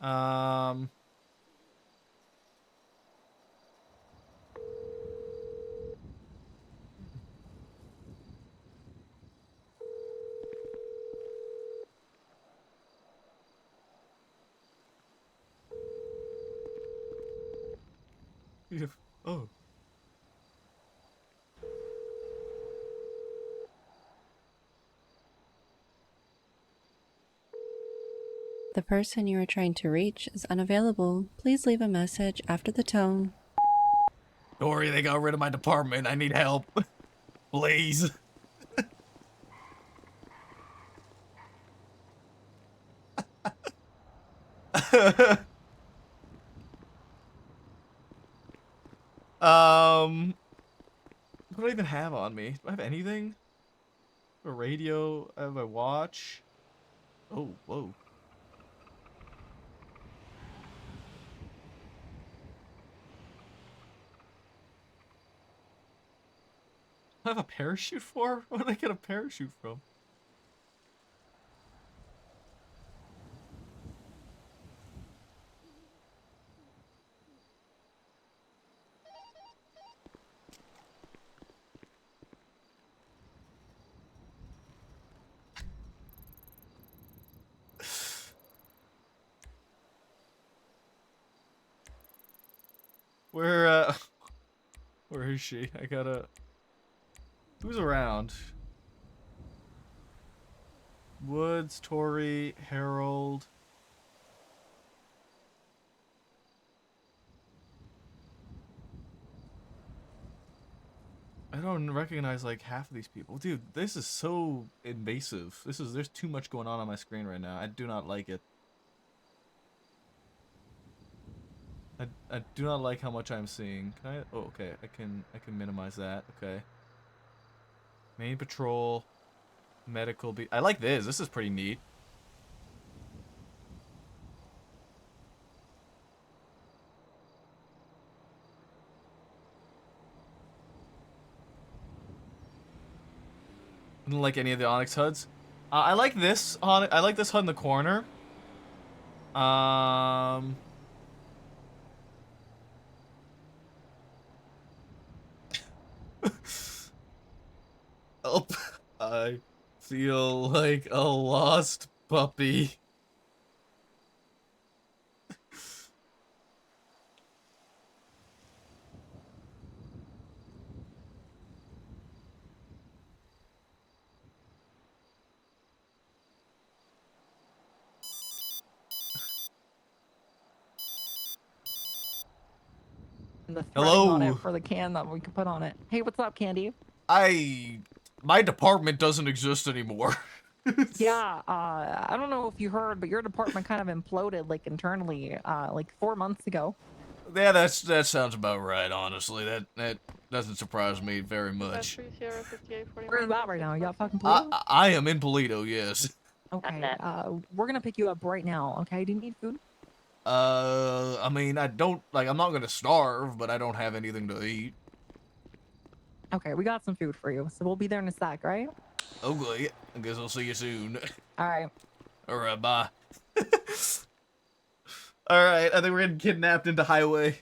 Um. Oh. The person you are trying to reach is unavailable. Please leave a message after the tone. Dory, they got rid of my department. I need help. Please. What do I even have on me? Do I have anything? A radio? I have a watch. Oh, whoa. I have a parachute for? Where did I get a parachute from? Where, where is she? I gotta... Who's around? Woods, Tori, Harold. I don't recognize like half of these people. Dude, this is so invasive. There's too much going on my screen right now. I do not like it. I do not like how much I'm seeing. Can I? Oh, okay. I can minimize that. Okay. Main patrol, medical. I like this. This is pretty neat. I don't like any of the Onyx HUDs. I like this on. I like this HUD in the corner. Um. Help! I feel like a lost puppy. And the threading on it Hello. for the can that we could put on it. Hey, what's up, Candy? My department doesn't exist anymore. Yeah, I don't know if you heard, but your department kind of imploded, like, internally, like 4 months ago. Yeah, that sounds about right. Honestly, that doesn't surprise me very much. Where are you at right now? You at fucking Toledo? I am in Polito, yes. Okay, we're gonna pick you up right now, okay? Do you need food? I mean, I don't like. I'm not gonna starve, but I don't have anything to eat. Okay, we got some food for you, so we'll be there in a sec, right? Okay, I guess I'll see you soon. All right. All right, bye. All right, I think we're getting kidnapped into highway.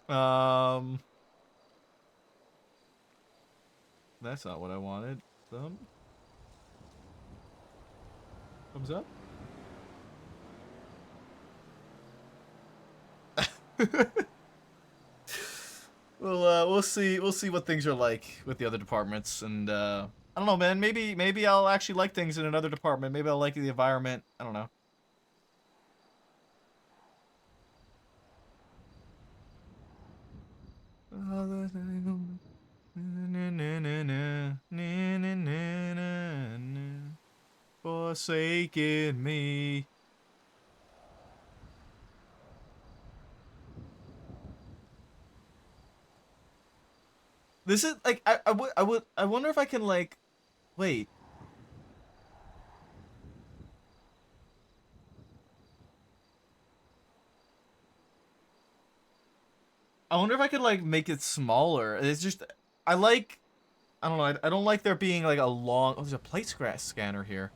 Um, that's not what I wanted. Thumbs up. We'll see. We'll see what things are like with the other departments, and I don't know, man. Maybe I'll actually like things in another department. Maybe I'll like the environment. I don't know. Forsaken me. This is like I wonder if I can like wait. I wonder if I could like make it smaller. It's just I like I don't know. I don't like there being like a long. Oh, there's a plate scanner here.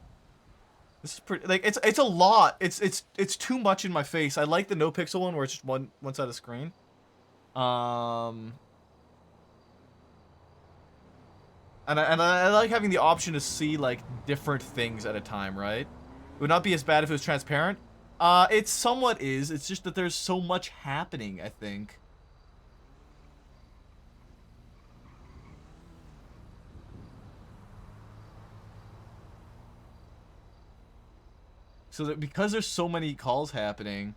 This is pretty. Like it's a lot. It's too much in my face. I like the no pixel one where it's just one side of the screen. And I like having the option to see like different things at a time, right? It would not be as bad if it was transparent. It somewhat is. It's just that there's so much happening, I think. So that because there's so many calls happening.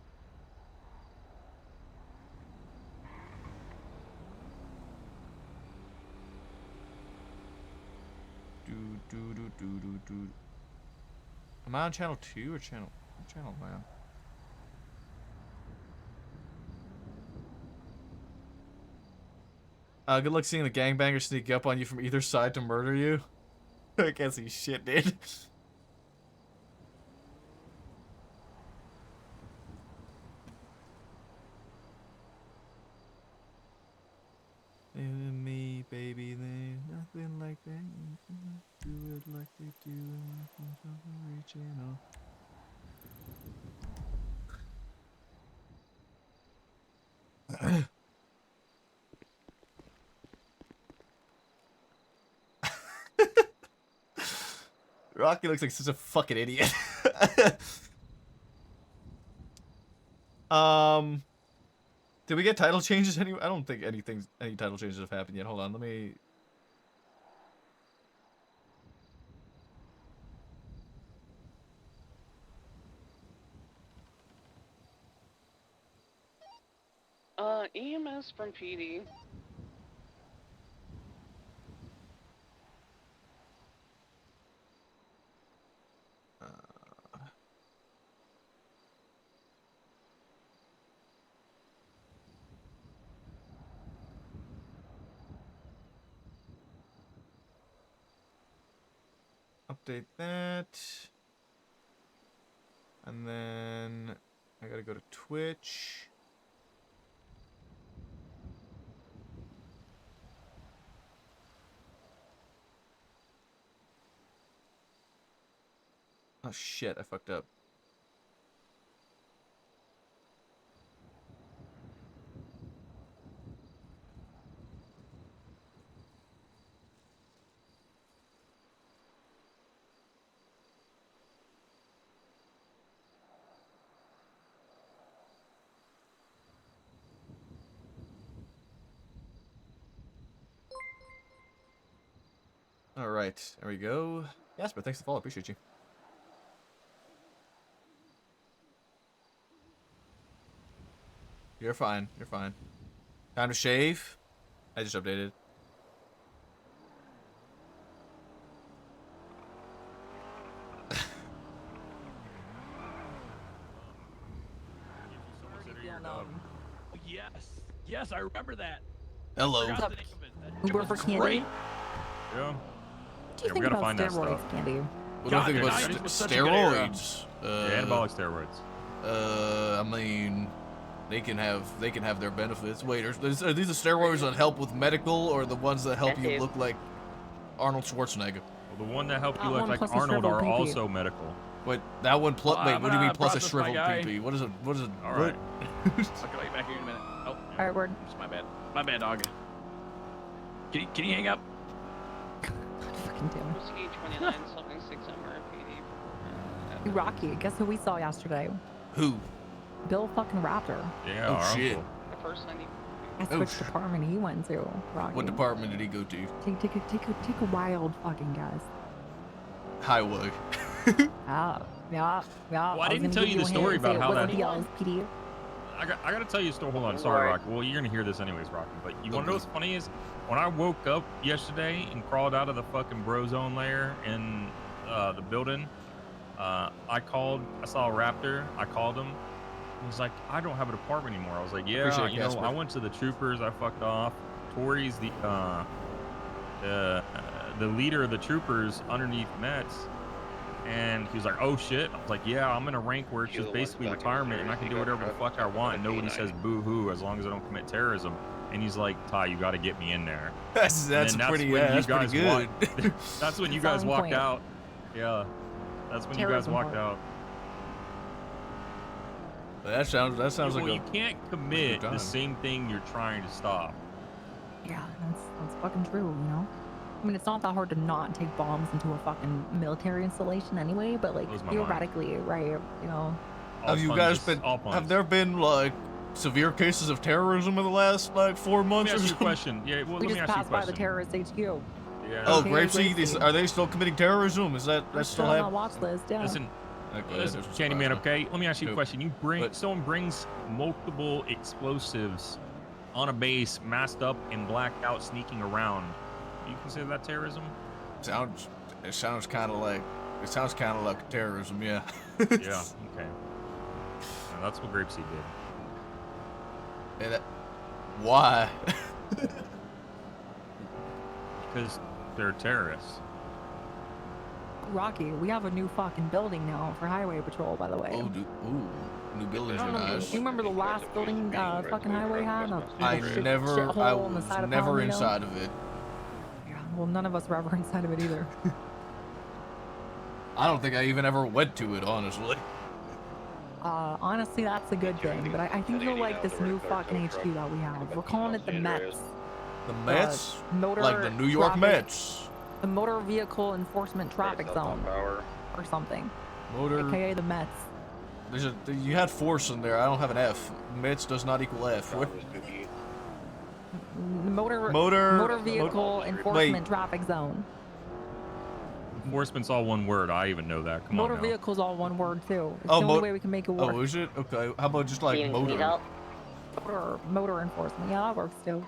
Am I on channel 2 or channel? What channel am I on? Good luck seeing the gangbangers sneak up on you from either side to murder you. I can't see shit, dude. And me, baby, there's nothing like that. Do it like they do original. Rocky looks like such a fucking idiot. Did we get title changes anyway? I don't think any title changes have happened yet. Hold on, let me. EMS from PD. Update that. And then I gotta go to Twitch. Oh shit, I fucked up. Alright, there we go. Jasper, thanks for the follow. Appreciate you. You're fine. You're fine. Time to shave. I just updated. Yes, I remember that. Hello. Uber for Candy. Great. Yeah. What do you Yeah, we think gotta about find that steroids, stuff. Candy? What do I think God, about it was such a good era. steroids? Yeah, anabolic steroids. I mean, they can have their benefits. Wait, are these the steroids that help with medical, or the ones that help you look like Arnold Schwarzenegger? Well, the one that helped you That look one like plus the Arnold shriveled are pee-pee. also medical. Wait, that one plus. Wait, I'm what do you mean gonna plus a process my shriveled guy. pee-pee? What is it? What is it? All right. I'll call you back here in a minute. Oh, All right, word. it's my bad. My bad, dog. Can you hang up? Fucking damn. Whiskey 2976 MRPD. Hey, Rocky, guess who we saw yesterday? Who? Bill fucking Raptor. Yeah, Oh, our shit. uncle. The first 90. Guess Oh, which shit. department he went to, Rocky. What department did he go to? Take a wild fucking guess. Highway. Yeah. Well, I was didn't gonna tell give you the a hint story and say about it how wasn't that- the LSPD. I gotta tell you a story. Hold on, sorry, Rocky. Well, you're gonna hear this anyways, Rocky. But you wanna know what's funny is when I woke up yesterday and crawled out of the fucking bro zone lair in the building, I saw a Raptor. I called him. He's like, I don't have a department anymore. I was like, yeah, Appreciate it, you know, Casper. I went to the troopers. I fucked off. Tori's the leader of the troopers underneath Mets. And he was like, oh shit. I was like, yeah, I'm in a rank where it's just basically retirement and I can do whatever the fuck I want. And nobody says boo hoo as long as I don't commit terrorism. and he's like, "Ty, you got to get me in there." That's then pretty when you that's pretty guys good. That's when you guys Selling walked point. out. Yeah, that's when you guys Terrorism walked part. out. that sounds Well, like you can't commit time. the same thing you're trying to stop. Yeah, that's fucking true, you know? I mean, it's not that hard to not take bombs into a fucking military installation anyway, but like Blows my mind. theoretically, right, you know? All Have you puns guys is- been? all puns. Have there been like severe cases of terrorism in the last like 4 Let me months or ask you a something? question. Yeah, well, We let me just ask you a passed by the question. terrorist HQ. Yeah. Oh, Okay, Grapeseed, Grapeseed. are they still committing terrorism? Is that We're that's still still on that happening? watch list, yeah. Listen, Okay, listen, that's Candyman. surprising. Okay, let me ask you a Nope. question. But- Someone brings multiple explosives on a base, masked up and blacked out, sneaking around. Do you consider that terrorism? It sounds kind of like terrorism, yeah. Yeah. Okay. Now, that's what Grapeseed did. And why? Because they're terrorists. Rocky, we have a new fucking building now for highway patrol, by the way. New buildings I are don't know, nice. do you remember the last building fucking highway had? That I little shit- never, shithole I on the was side of never Palomino? inside of it. Yeah, well, none of us were ever inside of it either. I don't think I even ever went to it, honestly. Honestly, that's a good thing, but I think you'll like this new fucking HQ that we have. We're calling it the Mets. The Mets, Motor like the New York traffic- Mets. The Motor Vehicle Enforcement Traffic Zone or something, Motor. aka the Mets. You had force in there. I don't have an F. Mets does not equal F. What? Motor Vehicle Enforcement Traffic Zone. Enforcement's all one word. I even know that. Come Motor on now. vehicle's all one word too. It's Oh, the only way we can make it work. Oh, is it? Okay. How about just like motor? Motor enforcement. Yeah, that works too.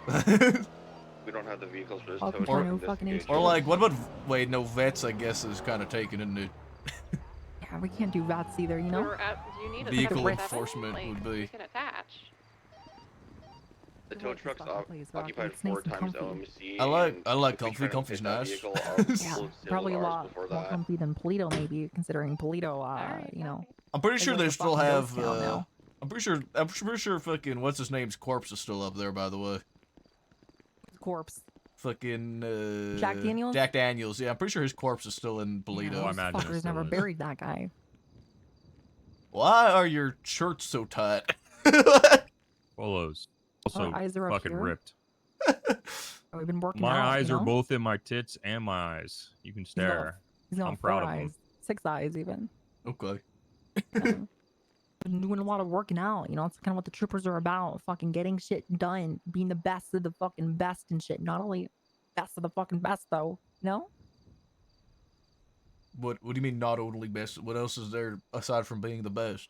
We don't have the vehicles for this Welcome tow to truck new fucking investigation. Or like, what about? Wait, no, vets. I guess is kind of taken in the Yeah, we can't do VATS either, you know? Do you need a vehicle 747? enforcement Like, would we be. can attach. The tow truck's fucking place, Rocky. occupied It's nice 4 and times comfy. OMC. I like and comfy. we try to Comfy's fit that nice. vehicle, our Yeah, full probably a civil hours lot before more that. comfy than Polito, maybe, considering Polito, Alright, you know. okay. I'm pretty It's sure like they a still fucking have. ghost town now. I'm pretty sure fucking what's his name's corpse is still up there. By the way, Corpse. fucking Jack Daniels? Jack Daniels. Yeah, I'm pretty sure his corpse is still in Polito. I Those imagine it fuckers still never is. buried that guy. Why are your shirts so tight? Polos. Also Our eyes are up fucking here. ripped. Oh, we've been working My out, eyes you are know? both in my tits and my eyes. You can He's got- stare. He's got I'm 4 proud of him. eyes. 6 eyes, even. Okay. Been doing a lot of working out, you know? It's kind of what the troopers are about. Fucking getting shit done. Being the best of the fucking best and shit. Not only best of the fucking best, though. You know? What do you mean not only best? What else is there aside from being the best?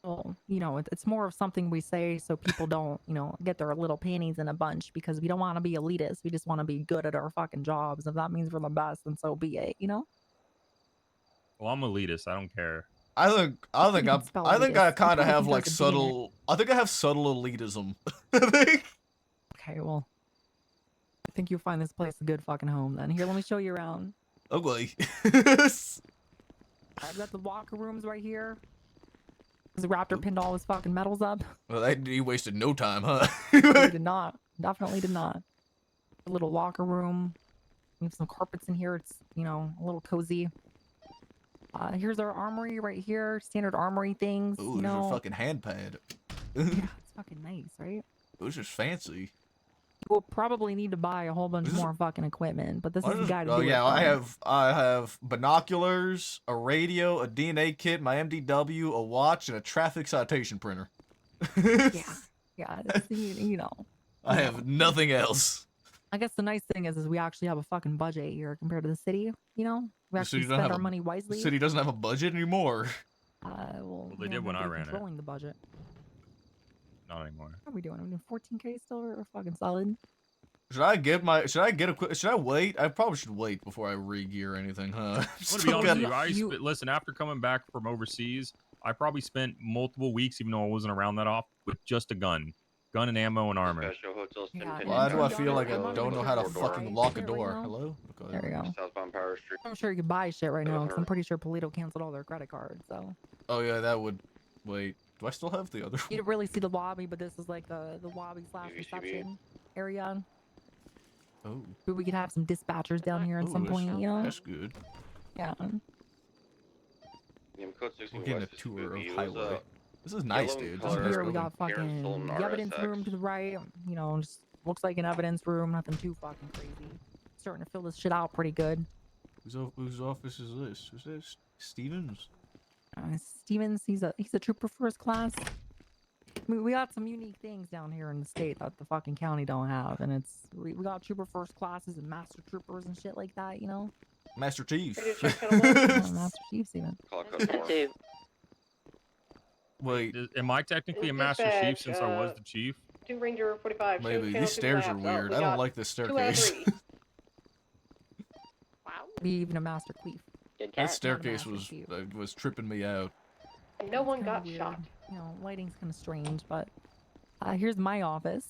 Well, you know, it's more of something we say so people don't, you know, get their little panties in a bunch because we don't want to be elitist. We just want to be good at our fucking jobs. If that means we're the best, then so be it, you know? Well, I'm elitist. I don't care. I think You can spell I elitist. kind of You have can like put the D in it. subtle. I think I have subtle elitism. I think. Okay, well, I think you'll find this place a good fucking home then. Here, let me show you around. Ugly. I've got the locker rooms right here. The Raptor pinned all his fucking medals up. Well, he wasted no time, huh? He did not. Definitely did not. A little locker room. We have some carpets in here. It's, you know, a little cozy. Here's our armory right here. Standard armory things. Ooh, you there's know. a fucking hand pad. Yeah, it's fucking nice, right? It was just fancy. We'll probably need to buy a whole bunch This is- more fucking equipment, but this What is the is- guy to oh do it yeah, from. I have binoculars, a radio, a DNA kit, my MDW, a watch, and a traffic citation printer. Yeah, it's, you know. I have nothing else. I guess the nice thing is we actually have a fucking budget here compared to the city. You know, we The actually city don't spend have our a- money The wisely. city doesn't have a budget anymore. Well, they we did have when I nobody ran it. controlling the budget. Not anymore. How are we doing? Are we doing 14K still or fucking solid? Should I wait? I probably should wait before I re-gear anything, huh? I'm gonna be Still honest with got- you. Listen, after coming back from overseas, I probably spent multiple weeks, even though I wasn't around that often, with just a gun and ammo and armor. Special hotels, Yeah, Why do I Don't feel know- like I I'm not don't even know sure how to if you fucking can lock buy a shit right door? now. Hello? Okay. There we go. Southbound Power Street. I'm sure you can buy shit right now because I'm pretty sure Polito canceled all their credit cards. So Oh yeah, that would. Wait. Do I still have the other You one? didn't really see the lobby, but this is like the lobby / UVCB. reception area. Oh. But we could have some dispatchers down here at some point, you know? That's good. Yeah. Code 16 We're getting a west is tour of Spooky. It was, highway. This is nice, yellow in dude. This is a color. nice Here we building. got fucking Solon the evidence RSX. room to the right. You know, just looks like an evidence room. Nothing too fucking crazy. Starting to fill this shit out pretty good. Whose office is this? Is this Stevens? Stevens, he's a trooper first class. I mean, we got some unique things down here in the state that the fucking county don't have, and we got trooper first classes and master troopers and shit like that, you know. Master Chief. Master chiefs even. Call code 4. Wait, Am I technically a Master Chief since I was the chief? 2 Ranger 45. show maybe. channel These 2 stairs are maps. weird. We I don't got like this 2 out of staircase. 3. Wow. Be even a master queef. Good That cat. staircase Master was tripping me out. And no one Kinda got weird. shot. You know, lighting's kind of strange, but here's my office.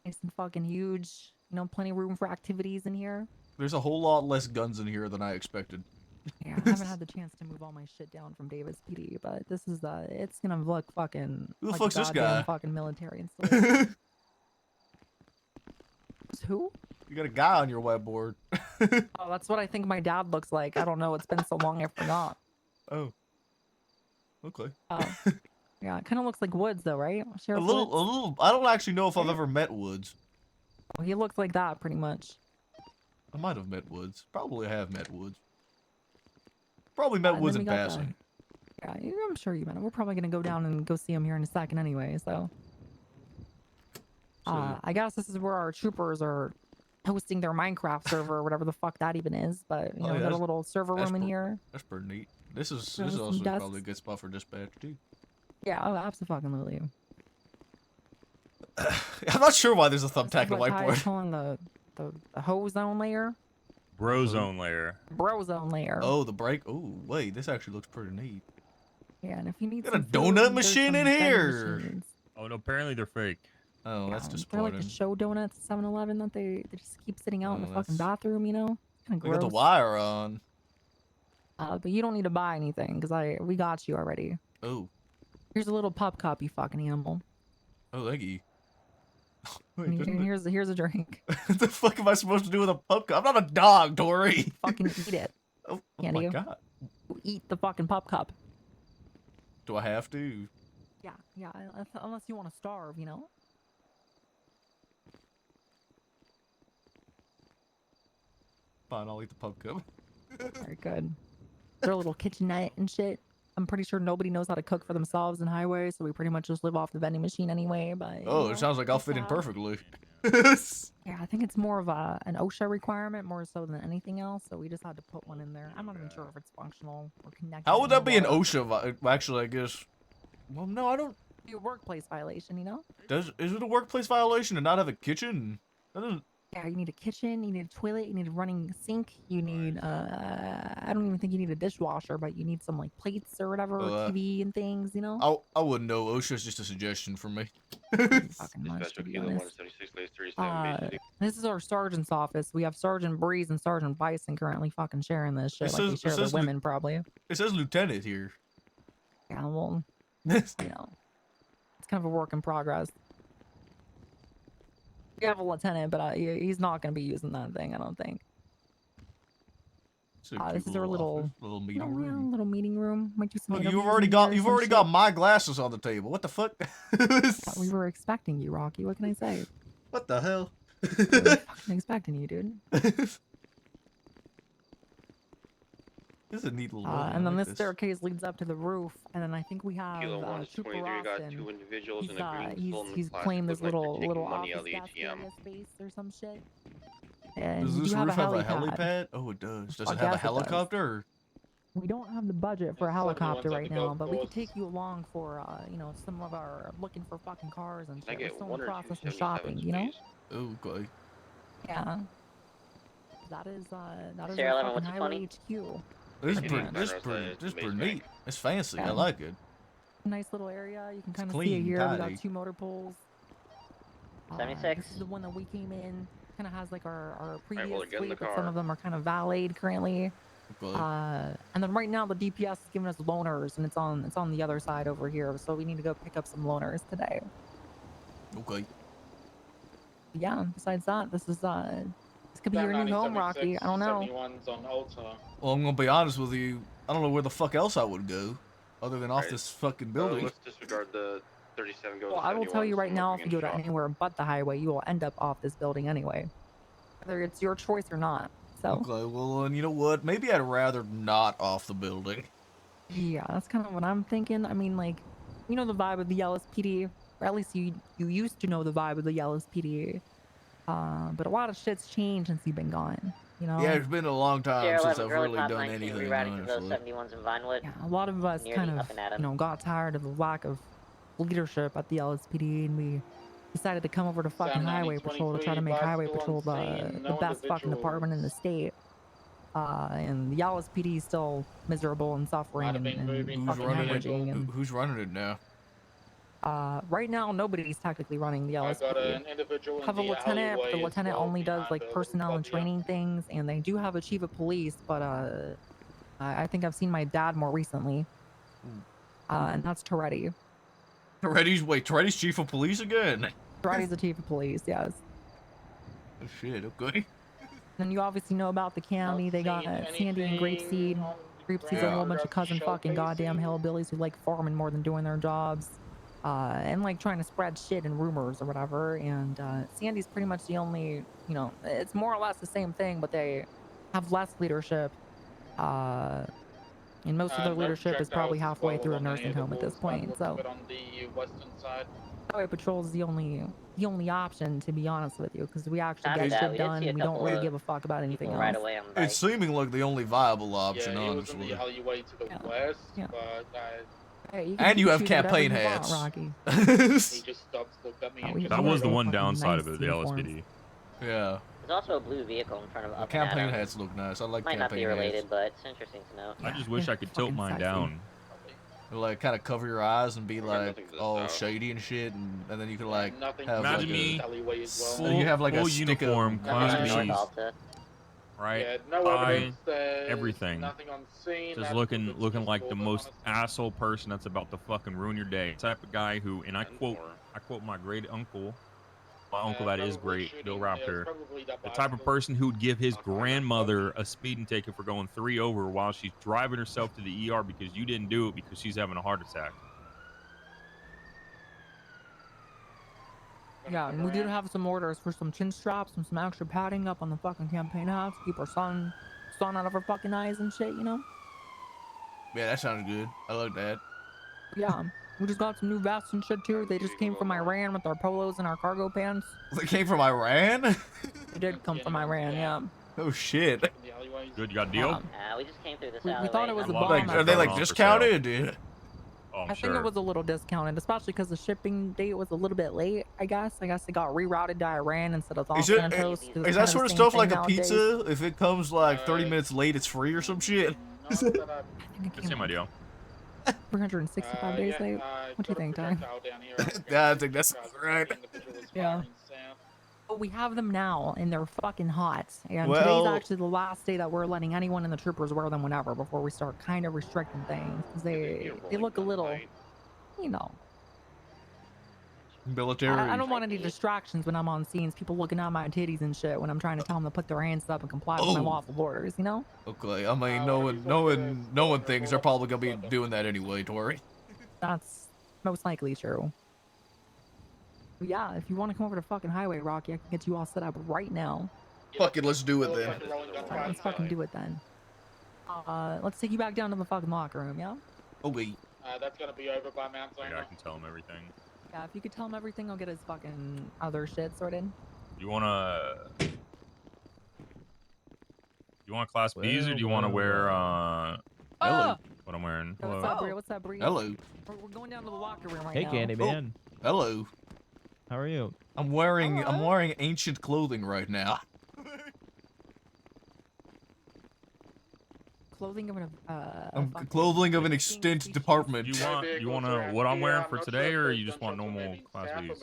Nice and fucking huge. You know, plenty of room for activities in here. There's a whole lot less guns in here than I expected. Yeah, I haven't had the chance to move all my shit down from Davis PD, but this is it's gonna look fucking Who the like fuck's a this goddamn guy? fucking military installation. Who? You got a guy on your whiteboard. Oh, that's what I think my dad looks like. I don't know. It's been so long, I forgot. Oh. Okay. Oh, yeah, it kind of looks like Woods, though, right? A Sheriff little, Woods? I don't actually know if I've ever met Woods. Oh, he looks like that, pretty much. I might have met Woods. Probably have met Woods. Probably met And Woods then in we got the- passing. Yeah, I'm sure you met him. We're probably gonna go down and go see him here in a second, anyway. So, So- I guess this is where our troopers are hosting their Minecraft server, or whatever the fuck that even is. But you Oh, know, yeah, we got a that's- little server that's room in pr- here. That's pretty neat. This is There's some also desks. probably a good spot for dispatch too. Yeah, oh, absolutely. I'm not sure why there's a This is thumbtack and what Ty's whiteboard. calling the hose zone layer, Bro zone layer. bro zone layer. Oh, the break. Oh, wait, this actually looks pretty neat. Yeah, and if you need Got some a food, donut there's machine some in vending here. machines. Oh no, apparently they're fake. Oh, that's Yeah, they're like disappointing. the show donuts at 7-Eleven that they just keep sitting out in Oh, the fucking that's- bathroom, you know? Kind They of got gross. the wire on. But you don't need to buy anything because we got you already. Oh, Here's a little pup cup, you fucking animal. oh, thank you. Wait, And doesn't it- here's a drink. what the fuck am I supposed to do with a pup cup? I'm not a dog, Dory. Fucking eat it. Oh, oh Can my you? god. Eat the fucking pup cup. Do I have to? Yeah. Unless you want to starve, you know. Fine, I'll eat the pup cup. Very good. They're a little kitchenette and shit. I'm pretty sure nobody knows how to cook for themselves in highway, so we pretty much just live off the vending machine anyway. But you Oh, know, it sounds like I'll it's, fit in uh, perfectly. Yeah, I think it's more of an OSHA requirement more so than anything else. So we just had to put one in there. I'm not even sure if it's functional or connected. How would that be an anymore. OSHA? Actually, I guess. Well, no, I don't. Be a workplace violation, you know? Is it a workplace violation to not have a kitchen? That doesn't. Yeah, you need a kitchen, you need a toilet, you need a running sink, you need I don't even think you need a dishwasher, but you need some like plates or whatever, TV and things, you know? I wouldn't know. OSHA's just a suggestion for me. Fucking much, Dispatch to be Kilo honest. 176, lays 37, base This is our sergeant's office. We have Sergeant Breeze and Sergeant Bison currently fucking sharing this shit It like they says- it share their says Lu- women probably. It says lieutenant here. Yeah, well, you know, it's kind of a work in progress. We have a lieutenant, but he's not going to be using that thing, I don't think. It's a cute This is our little office, little meeting Yeah, room. little meeting room. Might do some Look, interviews you've already in got here or you've some already shit. got my glasses on the table. What the fuck? We were expecting you, Rocky. What can I say? What the hell? We were fucking expecting you, dude. This is a neat little. building, I And then like this staircase leads up to the roof, and then I think we have Kilo 1 is Trooper 23, got Austin. 2 individuals He's, in a green Solon he's classic, claimed this look like they're little taking money office out of the desk ATM. area space or some shit. And Does we this do have roof a have a helipad. helipad? Oh, it does. Does I it have a guess it does. helicopter? Or... We don't have the budget for a It's like the helicopter ones at right the now, golf but we could course. take you along for, you know, some of our looking for fucking cars and I shit. We're get still 1 in the or 2 process of shopping, you know? Oh, okay. Yeah. That is Sarah our Lemon, fucking what's highway funny? HQ. This is Yeah, pretty. yeah, This yeah, is pretty. it's This is the pretty base neat. It's fancy. I Yeah. like it. Nice little area. You can kind of see clean, it here. We tidy. got 2 motor pools. 76. This is the one that we came in. Kind of has like our well, previous get in the fleet, but some car. of them are kind of valeted currently. Okay. And then right now the DPS is giving us loaners, and it's on the other side over here. So we need to go pick up some loaners today. Okay. Yeah. Besides that, this could be your new home, Rocky. I don't know. 71's on Alta. Well, I'm gonna be honest with you. I don't know where the fuck else I would go, other than off Right. this fucking building. Let's disregard the 37 go. Well, I will tell you right now, if you go to shop. anywhere but the highway, you will end up off this building anyway, whether it's your choice or not. So Okay. Well, and you know what? Maybe I'd rather not off the building. yeah, that's kind of what I'm thinking. I mean, like, you know the vibe of the LSPD, or at least you used to know the vibe of the LSPD. But a lot of shit's changed since you've been gone. You know. Yeah, it's been a long time Sierra since 11 I've Girl really Top done 19 anything. rerouting to those Honestly. 71s in Vinewood. Yeah, a lot of us Near kind the of, Up and Adam. got tired of the lack of leadership at the LSPD, and we decided to come over to fucking Highway Patrol to try to make Highway Patrol the best fucking department in the state. And the LSPD is still miserable and suffering and Who's fucking running it? hemorrhaging. And Who's running it now? right now, nobody's technically running the I got LSPD. an individual in Have a the lieutenant, but alleyway the as lieutenant well only does behind like the personnel and Columbia. training things, and they do have a chief of police, but I think I've seen my dad more recently, and that's Toretti. Toretti's chief of police again? Toretti's the chief of police, yes. Oh shit, okay. And you obviously know about the county. They got Sandy and Grapeseed. Grapeseed's a whole bunch of cousin fucking goddamn hillbillies who like farming more than doing their jobs. And like trying to spread shit and rumors or whatever. And Sandy's pretty much the only, it's more or less the same thing, but they have less leadership. And most of their leadership is probably halfway through a nursing home at this point. So on the western side. Highway Patrol is the only option, to be honest with you, because we actually Copy get that. shit We did done see a and we don't couple really of give a fuck about anything People else. right away on the bike. It's seeming like the only viable option, Yeah, he was in honestly. the alleyway to the Yeah. west, Yeah. but Hey, you And you have choose whatever campaign you want, hats. Rocky. he just stopped, looked at me, Oh, and we- just That we was the got one fucking downside nice of it, the uniforms. LSPD. Yeah. There's also a blue vehicle in front of The Up and campaign Adam. hats look nice. I like Might not be campaign related, hats. but it's interesting to know. I Yeah, just wish they're I could tilt fucking mine sexy. down. Like, kind of cover your eyes and be got like nothing to the all south. shady and shit, and then you can like nothing have Imagine like me. a, alleyway as well. So you have like a full stick of- uniform, Nothing on clean North knees, Alta. right? Yeah, no Tie, evidence, there's everything. Nothing on scene. Just that's looking what's like the useful, most honestly. asshole person that's about to fucking ruin your day. Type of guy who, and I And quote more. my great uncle, my uncle that is Probably great, Bill shooting, yeah, Raptor. probably that The type of bicycle. person who would give his I'll call that grandmother a speeding ticket for going 3 over while she's driving herself to the ER because you didn't do it because she's having a heart attack. Yeah, and we did have some orders for some chin straps and some extra padding up on the fucking campaign hats, keep our sun out of our fucking eyes and shit, you know? yeah, that sounds good. I like that. Yeah, we just got some new vests and shit too. They just came from Iran with our polos and our cargo pants. They came from Iran? They did come from Iran, yeah. Oh shit. In the alleyways. Good, you got a deal? Um, We just came through this We alleyway. thought it was a Love bomb. Like, it. are they like Going on for discounted, dude? Oh, I'm I sure. think it was a little discounted, especially because the shipping date was a little bit late, I guess. I guess it got rerouted to Iran instead of Los Is it- Santos. 'cause it's Is kinda that the sort of same stuff thing like a nowadays. pizza? If it comes like 30 Uh, minutes late, it's free or some shit? Not that I- I think it It's came same out idea. 365 days late. What do you think, Ty? Yeah, I think that's right. Yeah. But we have them now, and they're fucking hot. And Well- today's actually the last day that we're letting anyone in the troopers wear them whenever before we start kind of restricting things. 'Cause they look a little, you know. Military. I don't want any distractions when I'm on scenes. People looking at my titties and shit when I'm trying to tell them to put their hands up and comply with my Oh. lawful orders. You know? Okay, I mean, no one thinks they're probably gonna be doing that anyway, Tori. That's most likely true. But yeah, if you want to come over to fucking Highway, Rocky, I can get you all set up right now. Fuck it, let's do it then. Alright, let's fucking do it then. Let's take you back down to the fucking locker room, yeah? Okay. That's gonna be over by Mount Yeah, I Zona. can tell him everything. Yeah, if you could tell him everything, I'll get his fucking other shit sorted. You wanna class B's or do you wanna wear Hello. what I'm wearing? Hey, what's Hello. up, Bree? What's up, Bree? Hello. We're going down to the locker room right Hey, now. Candyman. Hello. How are you? I'm wearing ancient clothing right now. Clothing of an I'm fucking clothing of an king extinct species. department. You wanna what I'm wearing for today or you just want normal class B's?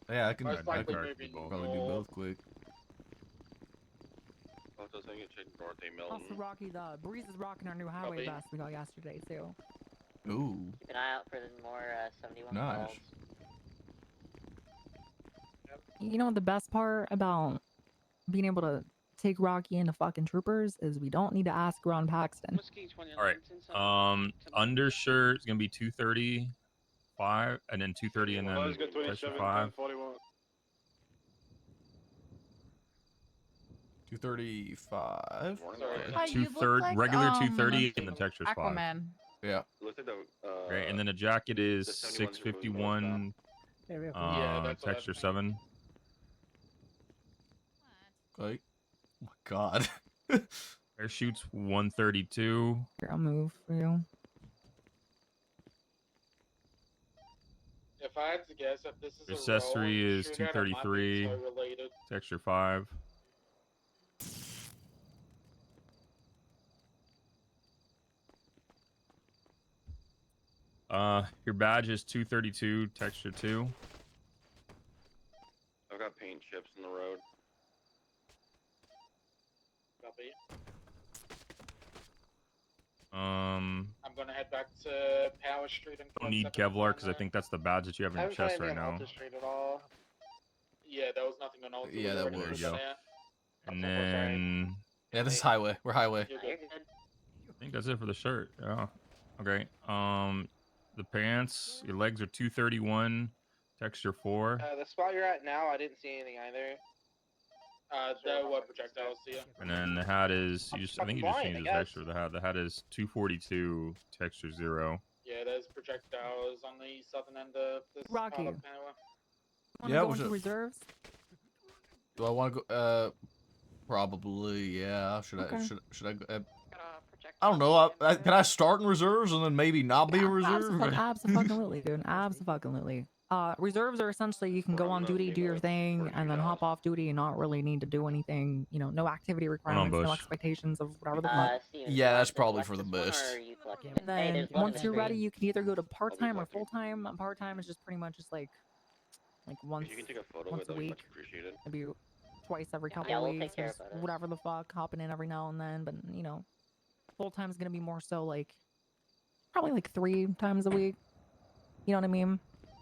Yeah, I can Most likely probably moving do north. both quick. Photos I can check North A Also, Milton. Rocky, the Breeze is rocking our new highway Copy. vest we got yesterday, too. Ooh, Keep an eye out for the more 71 nice. calls. You know what the best part about being able to take Rocky into fucking troopers is we don't need to ask Ron Paxton. All right. Undershirt is gonna be 235, and then 230, and then texture 5. 235. Sorry. Hi, you look 230, like, regular 230, and the texture's 5. Aquaman. Yeah. Looks like the Okay, and then the jacket is the 71's removed 651, Yeah, that's what texture I think. 7. Okay. Oh my god. Parachute's 132. Here, I'll move for you. If I had to guess, if this is a Accessory rolling is shootout, it might be 233. tow related. Texture 5. Your badge is 232, texture 2. I've got paint chips in the road. Copy. Um, I'm gonna head back to Power Street and don't need collect Kevlar because I 709. think that's the badge that you have in I your haven't found chest right anything on now. Alta Street at all. Yeah, there was nothing on Alta. Yeah, We that already was. put There you that go. out. And I'm so sorry. then Yeah, this is highway. We're highway. You're Nah, you're good. good. I think that's it for the shirt. Yeah. Okay. The pants, your legs are 231, texture 4, The spot you're at now, I didn't see anything either. There were projectiles here. and then the hat is you just I think you just Blind, changed I the guess. texture of the hat. The hat is 242, texture 0. Yeah, there's projectiles on the southern end of this Rocky. part of Power. Wanna Yeah, go what's into up? reserves? Do I want to go? Probably. Yeah. Should Okay. Should I? I don't know. Can I start in reserves and then maybe not be a reserve? Absolutely, dude. Absolutely. Reserves are essentially you can go on duty, do your thing, and then hop off duty and not really need to do anything. You know, no activity requirements, no Bush. expectations of whatever the fuck. Steven, Yeah, do you that's want to probably collect for the this one, best. or are you collecting it? And then Hey, there's one in once the you're street. ready, you can either go to part-time or collecting. full-time. Part-time is just pretty much just like once If you can take a photo once with a it, that'd be week. much appreciated. maybe twice every couple Yeah, of we'll take weeks, care or of photos. whatever the fuck, hopping in every now and then. But you know, full-time is gonna be more so like probably like 3 times a week. You know what I mean?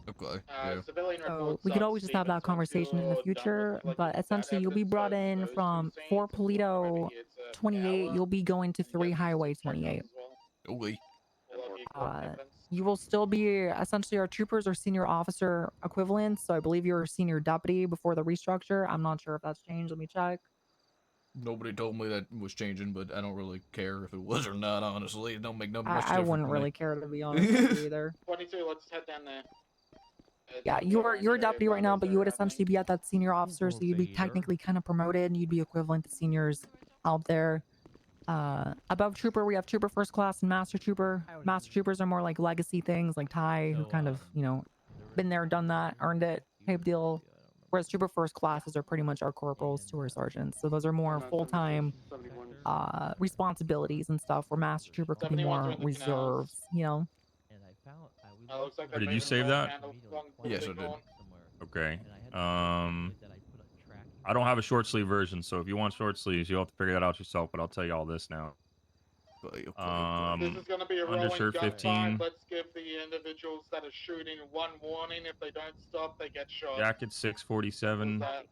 Okay. Yeah. Civilian So reports we could up, always just have Steven, that so conversation in the if you're done future. with collecting But that essentially, you'll be evidence brought of in those from two 4 scenes, if you come over Polito here to 28. Power, You'll be going to and 3 get these Highway projectiles 28. as well. Okay. We'll have you collect evidence. You will still be essentially our troopers or senior officer equivalents. So I believe you're a senior deputy before the restructure. I'm not sure if that's changed. Let me check. Nobody told me that was changing, but I don't really care if it was or not. Honestly, it don't make no much I difference. wouldn't to really me. care, to be honest with you either. 22, let's head down there. Yeah, you're a deputy right now, but you would essentially be at that senior officer, so you'd be technically kind of promoted. You'd be equivalent to seniors out there. Above trooper, we have trooper first class and master trooper. Master troopers are more like legacy things, like Ty, who kind of, you know, been there, done that, earned it type deal. Whereas trooper first classes are pretty much our corporals to our sergeants. So those are more full-time responsibilities and stuff, where master trooper could be 71's more in the canals. reserves, you know? Looks like Or they're did you moving save north that? and along Yes, I Big did. Horn. Okay. I don't have a short sleeve version, so if you want short sleeves, you'll have to figure that out yourself. But I'll tell you all this now. Okay. This is going to be a rolling Undershirt gunfight. 15. Let's give the individuals that are shooting one warning. If they don't stop, they get shot. Jacket 647, That-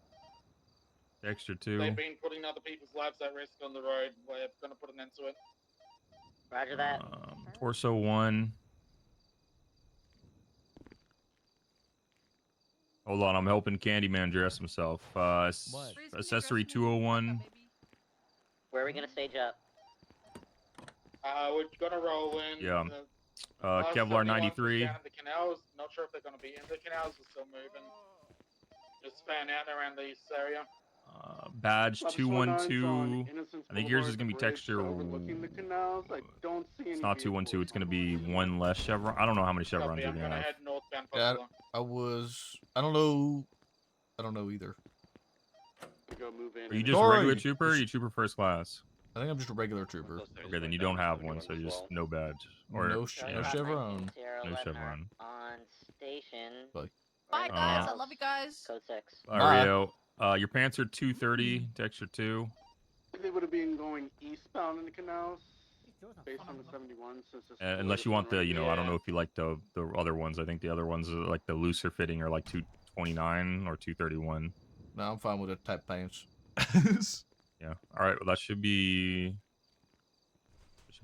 texture 2. They've been putting other people's lives at risk on the road. We're going to put an end to it. Roger that. Torso 1. Hold on, I'm helping Candyman dress himself. Accessory 201. Where are we gonna stage up? We're going to roll in. Yeah. last Kevlar 71's 93. Down at the canals. Not sure if they're going to be in the canals. Are still moving. Just fan out around this area. Badge 212. I think yours is gonna be texture. It's not 212. It's gonna be 1 less chevron. I don't know how many chevrons Copy, you're I'm gonna going to have. head northbound. Yeah, Buffalo. I don't know. I don't know either. Are you just Sorry. regular trooper or are you trooper first class? I think I'm just a regular trooper. Okay, then you don't have one, so just no badge. Or No yeah, chevron. no chevron. On station. Bye. Bye, guys. I love you guys. Code 6. Rio, your pants are 230, texture 2. They would have been going eastbound in the canals based on the 71 since this is the Unless latest you want one the, right you know, here. I don't know if you like the other ones. I think the other ones are like the looser fitting are like 229 or 231. No, I'm fine with the type pants. Yeah. All right. Well, that should be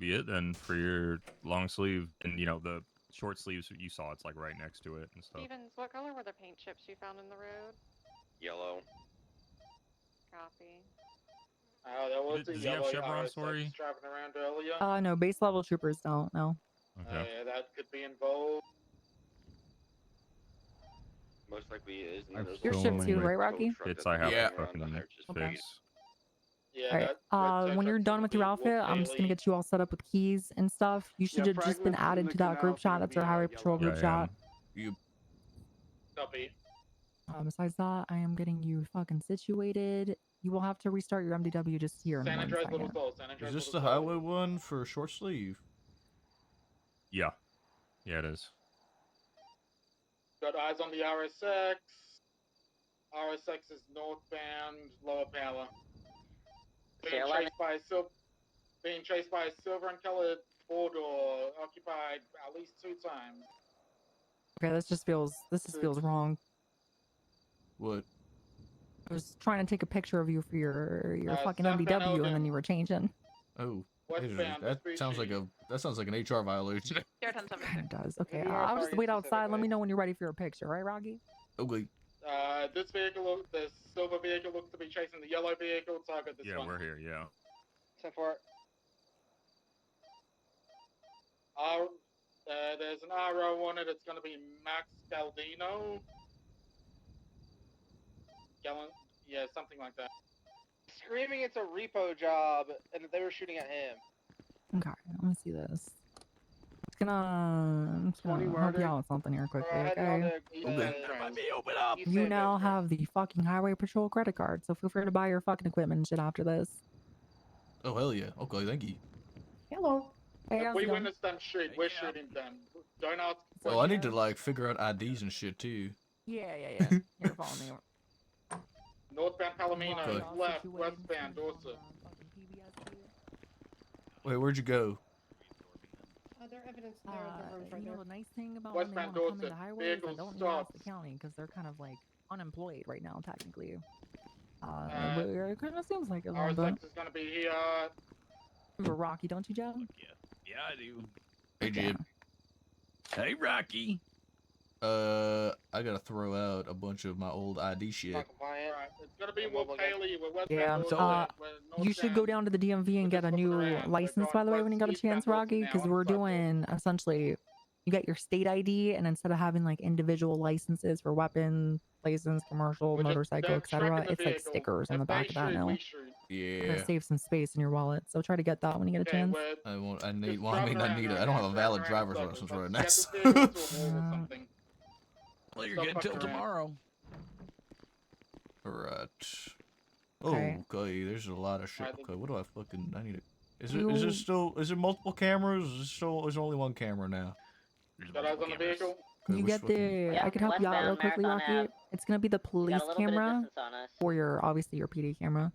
it then for your long sleeve, and you know the short sleeves you saw. It's like right next to it and stuff. Stevens, what color were the paint chips you found in the road? Yellow. Copy. That was the Does he have yellow chevron, RSX sorry? driving around earlier. No, base level troopers don't. No. Okay. Yeah, that could be involved. Most likely is. And I've there's Your also ship so too, many right, Rocky? tow truck Bits that's I have Yeah. driving around the fucking Heritage Okay. fix. Yeah, Alright. When you're done with your outfit, I'm just gonna get you all set up with keys and stuff. You should Yeah, have just been fragments in added the to that group canals are chat. gonna That's be, our highway patrol yellow. group Yeah, I chat. am. You Copy. Besides that, I am getting you fucking situated. You will have to restart your MDW just here in San 1 Andreas Little second. Soul. San Andreas is this Little the Soul. highway one for short sleeve? Yeah. Yeah, it is. Got eyes on the RSX. RSX is northbound, lower power. Being Say chased by a silver and colored four-door, occupied at least 2 times. Okay, this just feels wrong. What? I was trying to take a picture of you for your fucking southbound MDW, and then Elgin. you were changing. Oh, Westbound, that sounds like an HR violation. Here, 1076. It does. Okay, Maybe I'll just target wait outside. Let specifically. me know when you're ready for your picture, right, Rocky? Okay. This vehicle, the silver vehicle, looks to be chasing the yellow vehicle. Target this Yeah, one. we're here. Yeah. 10-4. There's an RO on it. It's going to be Max Galdino. Yeah, something like that. Screaming it's a repo job and that they were shooting at him. Okay, let me see this. I'm just 20 gonna help you Wardick. out with something here quickly, Heading on okay? to, Okay. Open up. East You San now District. have the fucking highway patrol credit card, so feel free to buy your fucking equipment and shit after this. Oh hell yeah. Okay, thank you. Hello. Hey, If how's we it going? witness them shoot, we're shooting them. Don't ask Oh, I need to questions. like figure out IDs and shit too. Yeah. Here, follow me. Northbound Palomino, Okay. left, westbound, Dorset. Wait, where'd you go? Their evidence there in the rooms right You know there. the nice thing about when they Westbound want to come into Dorset, highways, I vehicle don't need to ask the stops. county because they're kind of like unemployed right now, technically. Uh, But it kind of seems like it a little bit. RSX is going to be here. Remember Rocky, don't you, Jeb? Yeah, I do. Hey Jib. Hey, Rocky. I gotta throw out a bunch of my old ID shit. Not compliant. Alright, it's going to be Mobile gun. Paley. We're westbound Yeah, Dorset. We're You should go down to the DMV and We're get a just new looking around. We're license, going by the way, when you got a west, chance, eastbound Rocky, Dorset because now, we're inside doing essentially, you get your state ID, and instead of having like individual licenses for weapon, license, commercial, We're just motorcycle, etc., tracking the it's like vehicle. stickers on If the back they of that shoot, now. we shoot. Yeah. To save some space in your wallet, so try to get that when you get a Okay, chance. we're I won't. I need. just Well, I mean, driving I need around it. I don't have a right now, valid driving driver's around license circles. right Let's now. get this vehicle to a wall or something. Well, you're Stop good till fucking around. tomorrow. Right. Okay. Okay. There's a lot of shit. Alright, Okay. What do I fucking? I need it. Is You- there still? Is there multiple cameras? Is there only one camera now? Got eyes on the vehicle? Okay, You which get fucking- the. Yeah, I could help you out real westbound quickly, Marathon Rocky. Ave. It's gonna be the We police got a little bit of camera distance on us. or your obviously your PD camera.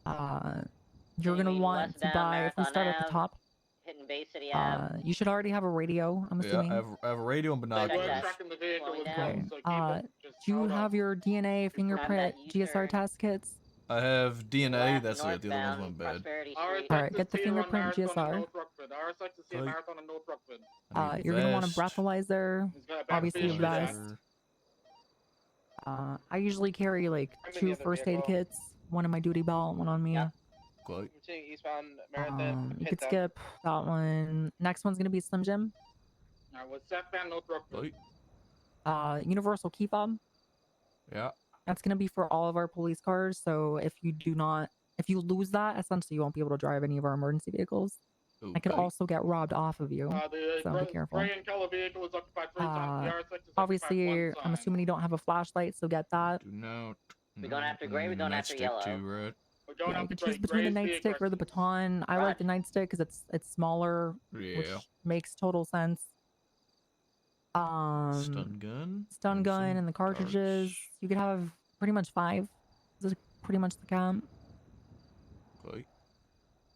You're you gonna mean want to westbound buy. If we Marathon start at the Ave? top, Hitting Bay City Ave. you should already have a radio. I'm Yeah, assuming. I have a radio and We're binoculars. tracking the vehicle Slowing as down. well, Okay. so keep it. Just Do you hold have up. your DNA, fingerprint, that GSR U-turn. test kits? I have DNA. Left, That's it. The other ones northbound, went bad. Prosperity Street. RSX Alright, is get the here on fingerprint Marathon GSR. in North Rockford. RSX is here Like- Marathon in North Rockford. I need You're gonna want a vest, breathalyzer. He's got a back Obviously, a finish vest. with visor. I usually carry like I'm in the 2 other first aid vehicle. kits, one in my duty belt, one on me. Yep. Okay. I'm seeing eastbound Marathon. You Hit could them. skip that one. Next one's gonna be Slim Jim. Alright, we're southbound North Rockford. Okay. Universal key fob. Yeah. That's gonna be for all of our police cars. So if you lose that, essentially you won't be able to drive any of our emergency vehicles. I could Okay. also get robbed off of you. The So be careful. gray and color vehicle is occupied 3 times. The RSX is occupied Obviously, 1 I'm time. assuming you don't have a flashlight, so get that. Do not. We going after gray, we going after nightstick yellow. too, right? We're going Yeah, you after can choose gray. between the Gray is nightstick or the aggressive. baton. I like the nightstick because it's smaller, Yeah. which makes total sense. Stun gun. Stun and gun some and the cartridges. darts. You could have pretty much 5. This is pretty much the count.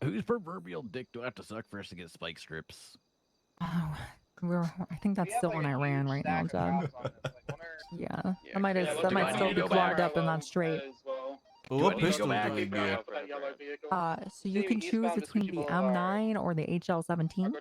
Whose proverbial dick do I have to suck for us to get spike strips? Oh, I think that's still in Iran right now, Jeb. Yeah, that might Yeah, that do might I still need be to go back? clogged up in that strait. But Do I what need to go pistol back? do we get? So you can choose between the M9 or the HL17.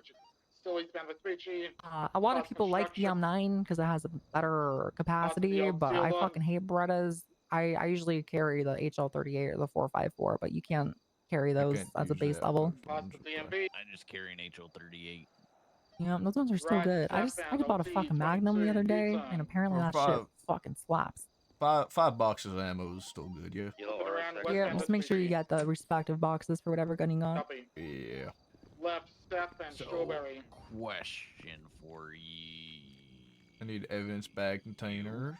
Still eastbound Vespucci. A lot of people like the M9 because it has a better capacity, but I fucking hate Berettas. I usually carry the HL38 or the 454, but you can't carry those can't as a use base that, level. but- I just carry an HL38. Yeah, those ones are still good. I just bought a fucking Magnum the other day, and apparently that shit fucking slaps. Five boxes of ammo is still good, yeah. Yeah, just make sure you get the respective boxes for whatever gun you got. Yeah. Left, step, and strawberry. Question for ye. I need evidence bag containers.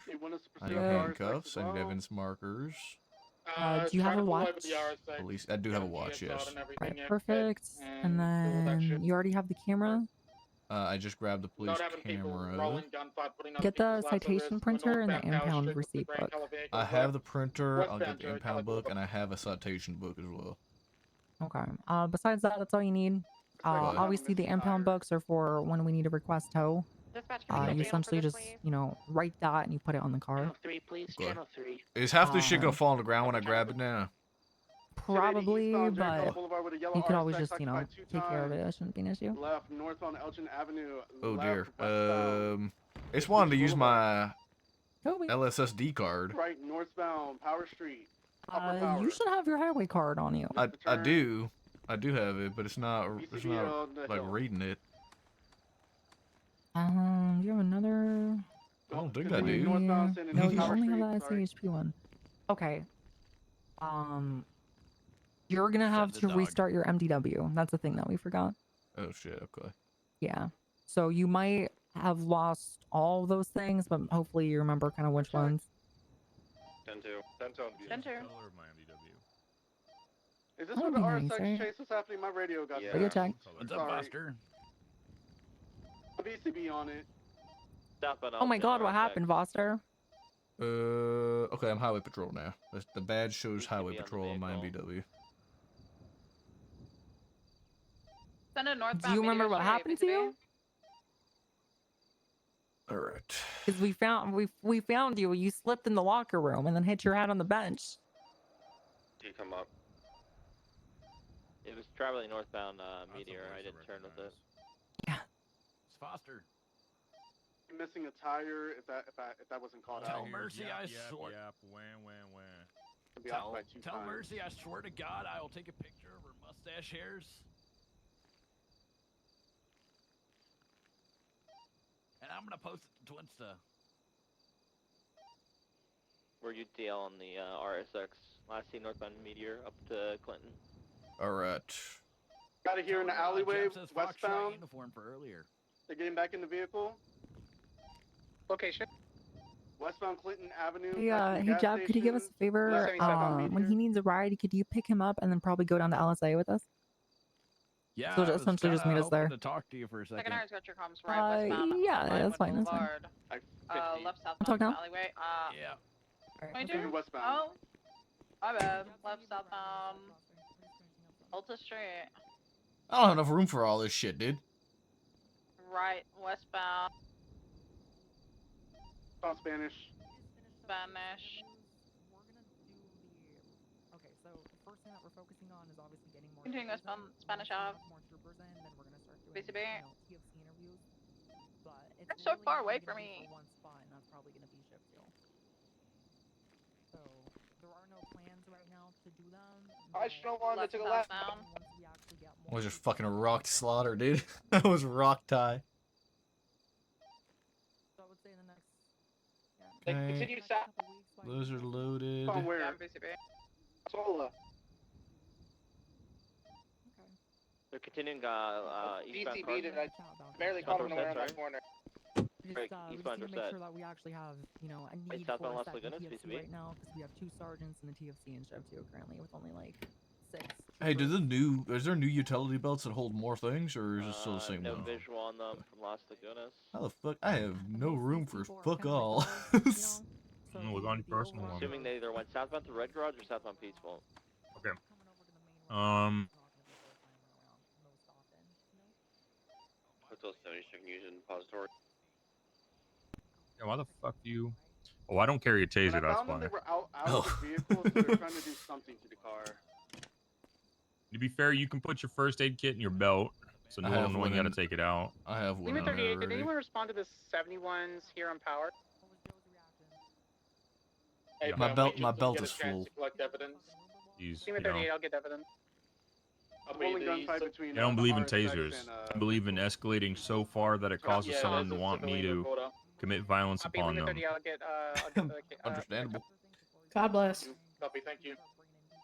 I need Yeah. handcuffs. I need evidence markers. Do you have a watch? Police. I do have a watch, yes. Right, perfect. And then you already have the camera. I just grabbed the police camera. Get the citation printer and the impound receipt book. I have the printer. I'll get the impound book, and I have a citation book as well. Okay. Besides that, that's all you need. Obviously, the impound books are for when we need to request tow. You essentially just, write that and you put it on the car. Okay. Is half this shit gonna fall on the ground when I grab it now? Probably, but you could always just, take care of it. That shouldn't be an issue. Left, northbound Elgin Avenue. Oh dear. Westbound. It's wanting to use my Toby. LSSD card. Right, northbound Power Street. Upper Power. You should have your highway card on you. I do have it, but it's not like reading it. You have another. I don't think I do. No, you only have that SAHP one. Okay. You're gonna have to restart your MDW. That's the thing that we forgot. Oh shit. Okay. Yeah. So you might have lost all those things, but hopefully you remember kind of which ones. 10-2. 10-2. Is this That where would the be nice, RSX right? chase was happening? My radio got Radio check. What's up, Buster? A BCB on it. Oh my god, what happened, Foster? Okay, I'm highway patrol now. The badge shows highway patrol on my MBW. Send a northbound. Do you remember what happened to you? All right. Because we found you. You slipped in the locker room and then hit your head on the bench. Did you come up? It was traveling northbound Meteor. I didn't turn with it. Yeah. It's Foster. Missing a tire. If that wasn't caught out. Tell Mercy, I swear. Tell Mercy, I swear to God, I will take a picture of her mustache hairs. And I'm gonna post it to Twinsta. We're UTL on the RSX. Last seen northbound Meteor up to Clinton. All right. Got it here in the alleyway, westbound. Uniform for earlier. They're getting back in the vehicle. Location. Westbound Clinton Avenue. Hey, Jab, could you give us a favor? When he needs a ride, could you pick him up and then probably go down to LSA with us? Yeah. So essentially just meet us there. To talk to you for a second. Second hour's got your comms right westbound. Yeah, that's fine. That's fine. Left southbound talk now. alleyway. Yeah. Alright, 22? Westbound. Oh, my bad. Left southbound. Ulta Street. I don't have enough room for all this shit, dude. Right, westbound. On Spanish. Spanish. Okay, so the first thing that we're focusing on is obviously getting more. Continuing westbound Spanish Ave. More troopers in, then we're gonna start doing BCB. TFC interviews. But it's They're so really far only away gonna from be me. for one spot, and that's probably gonna be shift 2. So there are no plans right now to do them. I still wanted Left to go left. southbound. Once we actually get I was more just fucking rocked slaughter, dude. That was rock tie. So I would say in the next. They Okay. continue south. Those are loaded. On where? Yeah, BCB. Sola. They're continuing eastbound BCB did Carson. I barely caught him around that corner. We Right, just eastbound need to make Dorset. sure that we actually have, a need southbound for a Las second Lagunas, TFC BCB? right now, because we have 2 sergeants in the TFC and Shiv 2 currently, with only like 6. Hey, is there new utility belts that hold more things, or is it still the same No one? visual on them from Las Lagunas. How the fuck? I have no room for fuck kinda like all. those, I'm gonna look on your personal one. Assuming they either went southbound to Red Garage or southbound Peaceful. Okay. until 70 can use in depository. Yeah, why the fuck do you? Oh, I don't carry a taser. When I That's found them, why. they were out of the vehicle, so they're trying to do something to the car. To be fair, you can put your first aid kit in your belt. So I no have one knowing one you got in- to take it out. I have one Lima in there 38, did already. anyone respond to the 71s here on power? Hey, My Ben, belt- we my just belt get a is chance full. to collect evidence. Jeez, Lima you know. 38, I'll get evidence. I'll Rolling be gunfight the between. I don't believe in RSX tasers. and, I believe in escalating so far that it causes yeah, someone to there's a want me civilian to reporter. commit violence Copy, upon Lima them. 38, I'll get the Understandable. God bless. Copy, thank you.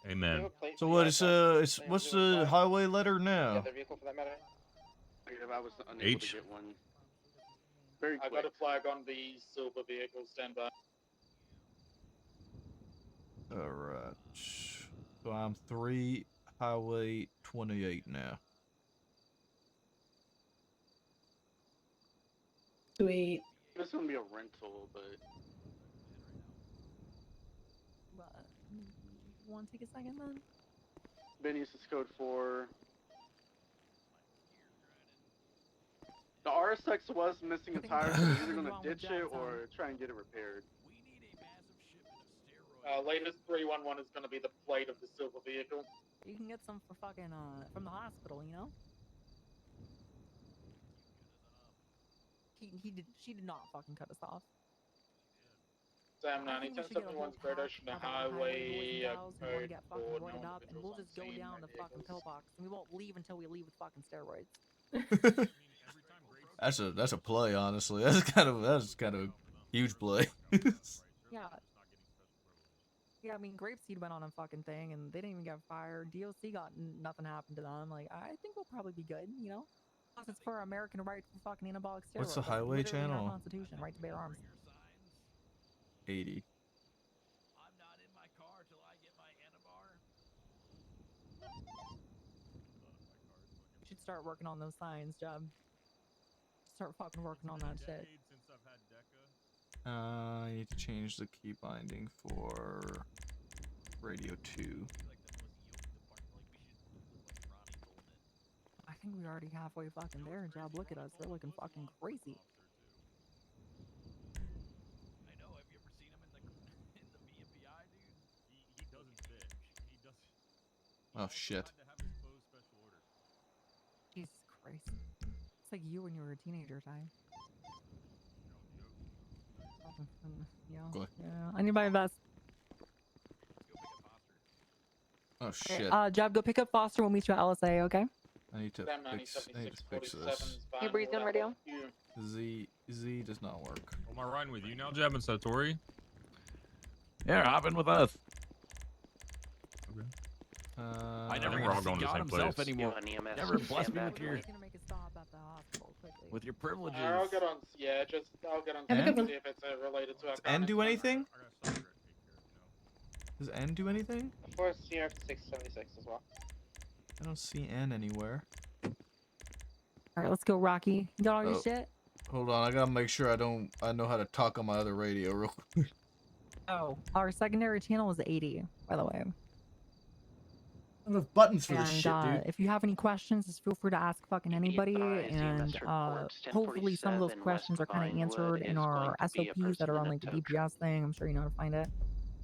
Amen. So what is it's what's the highway letter now? the vehicle for that matter. Negative, I was unable H. to get one. Very I quick. got a flag on the silver vehicle. Stand by. All right. So I'm 3 highway 28 now. Sweet. This is gonna be a rental, but Want to take a second then? Ben uses code 4. The RSX was missing a tire, so they're either gonna ditch it or try and get it repaired. Latest 311 is going to be the plate of the silver vehicle. You can get some for fucking from the hospital, you know. She did not fucking cut us off. Sam I 90, think we should get a whole 1071's Great pack Ocean of highway Highway. boys and gals who want to get fucking roided up, and we'll just go down the fucking pillbox, and we won't leave until we leave with fucking steroids. That's a play, honestly. That's kind of a huge play. Yeah. Yeah, I mean, Grapeseed went on a fucking thing, and they didn't even get fired. DOC got nothing happened to them. Like, I think we'll probably be good, you know? Plus, it's for American right to fucking anabolic steroids. What's the That's highway literally in our channel? Constitution, right to bear arms. 80. I'm not in my car till I get my Anabar. You should start working on those signs, Jeb. Start fucking working on that shit. I need to change the key binding for radio 2. I think we're already halfway fucking there, Jeb. Look at us. We're looking fucking crazy. I know. Have you ever seen him in the BMPI, dude? He doesn't fit. He does. Oh shit. Jesus Christ. It's like you when you were a teenager, Ty. Yeah. Go ahead. Yeah. I need my best. Oh Okay, shit. Jeb, go pick up Foster. We'll meet you at LSA, okay? I need to Sam 90, fix this. 76, Hey, Breeze on radio. Z does not work. Am I riding with you now, Jeb and Satori? Yeah, hop in with us. I I never think get we're to all see going to the God same himself place. anymore. EMS, Never blessed me stand with back. your He's gonna make a stop at the hospital quickly. with your privileges. I'll get on. Yeah, I'll get on Have a to good one. see if it's related to our. Does N do current- anything? Does N do anything? Of course, Sierra 676 as well. I don't see N anywhere. Alright, let's go, Rocky. You got all your Oh. shit? Hold on, I gotta make sure I know how to talk on my other radio real quick. Oh, our secondary channel is 80, by the way. I don't have buttons for And this shit, dude. if you have any questions, just feel free to ask fucking anybody. And hopefully some of those questions are kind of answered in our SOPs that are on like the DPS thing. I'm sure you know how to find it.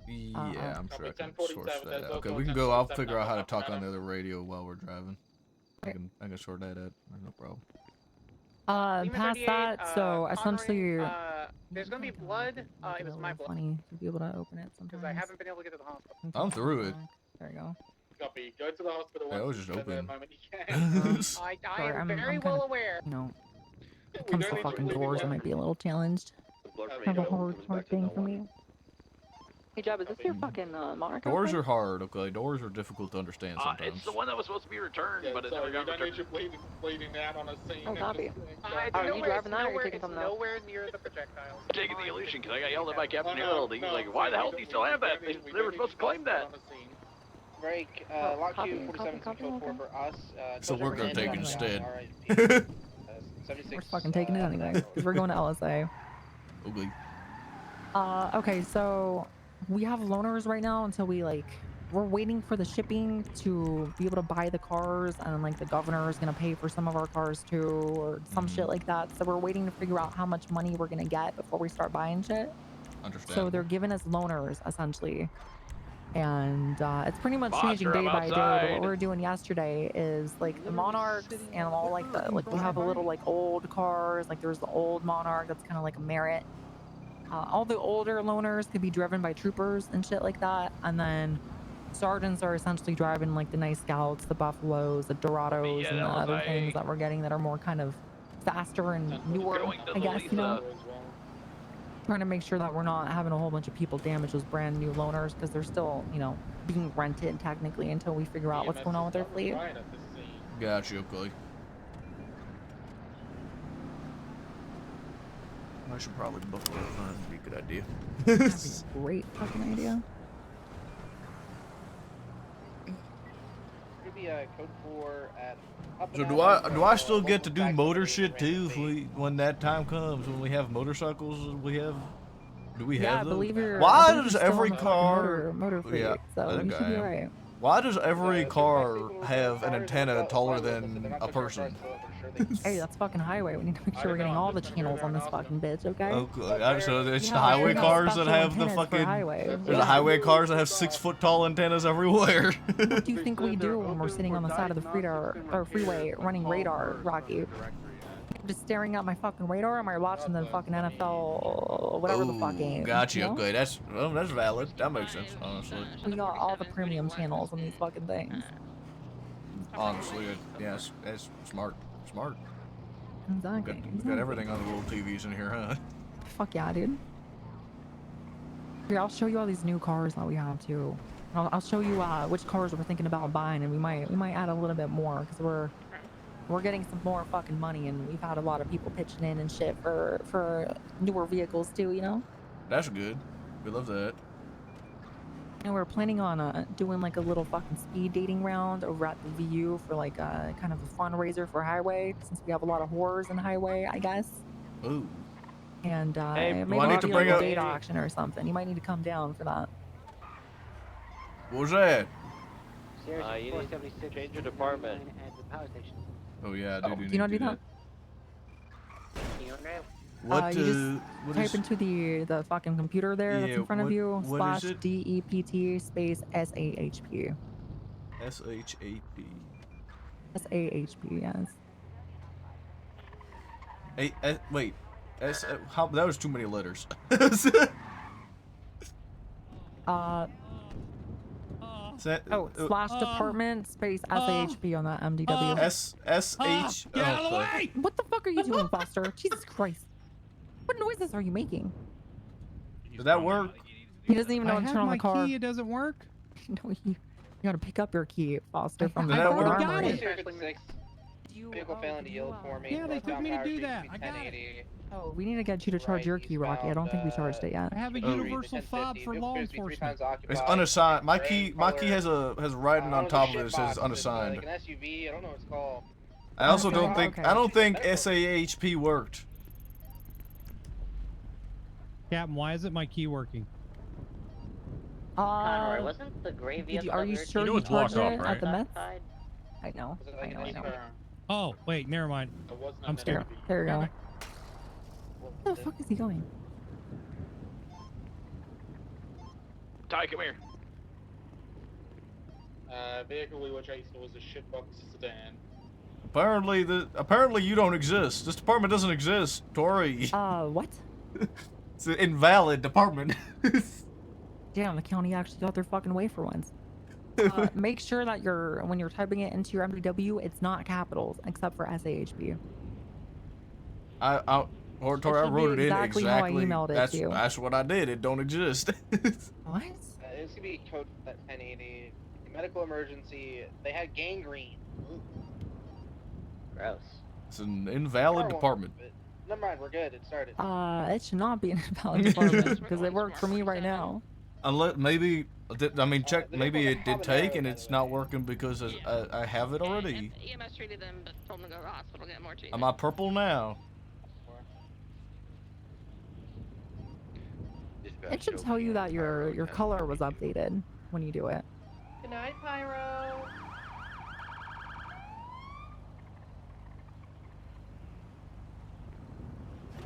Yeah, I'm sure I can Copy, source 1047, that there's out. Okay, also we a can go. I'll 1047 figure out how to number talk on matter. the other radio while we're driving. I can sort that out. No problem. Lima Past 38, that, so essentially, there's gonna be blood. It was my blood. funny to be able to open it sometimes. Because I haven't been able to get to the hospital. I'm through it. There you go. Copy. Go to the hospital. Yeah, I once was you just get there, open. the moment you can. I Sorry, am I'm very kinda, well aware. You know, We comes don't to need fucking bleeding doors, it blood. might be a little challenged. Kind of a hard thing for me. Hey, Job, is this your fucking monitor? Doors are hard, okay? Doors are difficult to understand sometimes. It's the one that was supposed to be returned, Yeah, but it sorry, never we got don't need returned. you bleeding out on a scene. Oh, copy. It's Are you nowhere, driving that or are you taking something else? nowhere near the projectiles. I'm taking the illusion because I got yelled at by Captain no, Harold. He's no, like, "Why the hell do you still have that? we They don't were need supposed to claim that." on a scene. Break, Lock Q Q, 47 copy, code 4 okay. for us. So we're gonna take it instead. We're fucking taking it anyway, because we're going to LSA. Ugly. Okay, so we have loners right now until we like we're waiting for the shipping to be able to buy the cars, and like the governor is gonna pay for some of our cars too, or some shit like that. So we're waiting to figure out how much money we're gonna get before we start buying shit. So Understandable. they're giving us loaners essentially, and it's pretty much changing Monster, day I'm by day. But what outside. we were doing yesterday is like the Monarchs and all like the we have a little like old cars. Like there's the old Monarch that's kind of like a Merit. All the older loaners could be driven by troopers and shit like that, and then sergeants are essentially driving like the nice Scouts, the Buffaloes, the Dorados, and the other things that we're getting that are more kind of faster and newer, I guess, you know. Trying to make sure that we're not having a whole bunch of people damage those brand new loaners because they're still, you know, being rented technically until we figure out what's going on with their fleet. Gotcha, okay. I should probably buffalo fun. Would be a good idea. That'd be a great fucking idea. Could be code 4 at. So do I still get to do motor shit too when that time comes, when we have motorcycles? Do we have Yeah, I those? believe you're. Why I believe does you're still every on the car? motor fleet, Yeah, so I you think should I be am. right. Why does every car have an antenna taller than a person? Hey, that's fucking highway. We need to make sure we're getting all the channels on this fucking bitch, okay? Okay, so it's Yeah, the highway we got cars that special have the antennas for fucking. highway. There's Yeah. the highway cars that have 6-foot tall antennas everywhere. What do you think we do when we're sitting on the side of the freeway running radar, Rocky? I'm just staring at my fucking radar. Am I watching the fucking NFL, whatever the fuck game? Gotcha. You know? Okay, that's valid. That makes sense, honestly. We got all the premium channels on these fucking things. Honestly, yes, that's smart. Smart. Exactly. We got everything on the little TVs in here, huh? Fuck yeah, dude. Here, I'll show you all these new cars that we have too. I'll show you which cars we're thinking about buying, and we might add a little bit more because we're getting some more fucking money, and we've had a lot of people pitching in and shit for newer vehicles too, you know. That's good. We love that. And we're planning on doing like a little fucking speed dating round over at the VU for like kind of a fundraiser for highway, since we have a lot of whores in highway, I guess. Ooh. And Hey, maybe I need to do bring like a up date auction or something. You might need to come down for that. What was that? You need to change your department. Oh yeah, I do. Do you know how to do that? What you just what type is- into the fucking computer there that's in front of you what is it? /DEPT space SAHP. SHAP. SAHP, yes. Wait. How that was too many letters. /department space SAHP on that MDW. SH. Get out of the way! What the fuck are you doing, Foster? Jesus Christ. What noises are you making? Did that work? He doesn't even know how to turn on the car. Key, it doesn't work. No, you gotta pick up your key, Foster, from the I fucking already got armory. it. Vehicle failing to yield for me. Yeah, they took me to do that. I got it. Oh, we need to get you to charge your key, Rocky. I don't think we charged it yet. I have a universal fob for law enforcement. It's unassigned. My key has writing on top of it that says unassigned. Like an SUV, I don't know what it's called. I also don't think SAHP worked. Captain, why isn't my key working? Conroy, wasn't the gray vehicle? Are you sure you charged it at the Mets? I know. I know. Oh, wait, never mind. I'm scared. There you go. Where the fuck is he going? Ty, come here. Vehicle we were chasing was a shitbox sedan. Apparently you don't exist. This department doesn't exist, Tori. What? It's an invalid department. Damn, the county actually got their fucking way for once. Make sure that when you're typing it into your MDW, it's not capitals except for SAHP. Tori, I wrote it in exactly. How I emailed it to you. That's what I did. It don't exist. What? It's gonna be code 1080. Medical emergency. They had gangrene. Ooh. Gross. It's an invalid department. Never mind, we're good. It started. It should not be an invalid department because it worked for me right now. Unless maybe, I mean, check. Maybe it did take and it's not working because I have it already. EMS treated them, but told them to go to the hospital, get more treatment. Am I purple now? It should tell you that your color was updated when you do it. night, Pyro.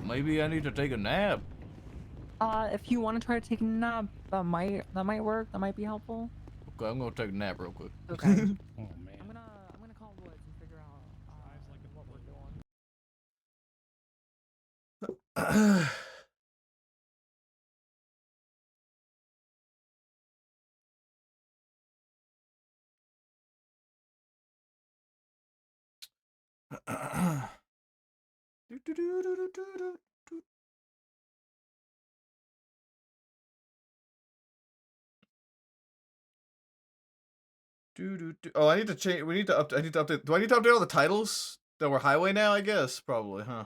Maybe I need to take a nap. If you want to try to take a nap, that might work. That might be helpful. Okay, I'm gonna take a nap real quick. Okay. Oh I'm man. gonna call Woods and figure out what we're doing. Oh, I need to change. We need to update. I need to update. Do I need to update all the titles that were highway now? I guess probably, huh?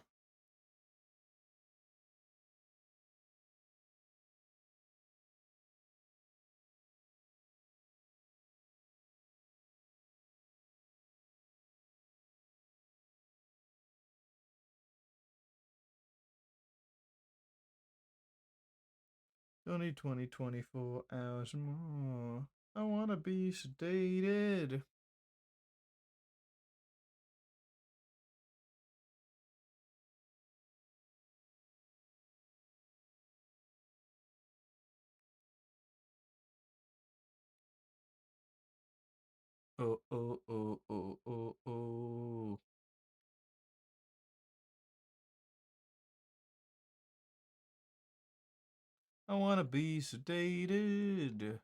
Only 24 hours more. I wanna be sedated. Oh, oh, oh, oh, oh, oh. I wanna be sedated.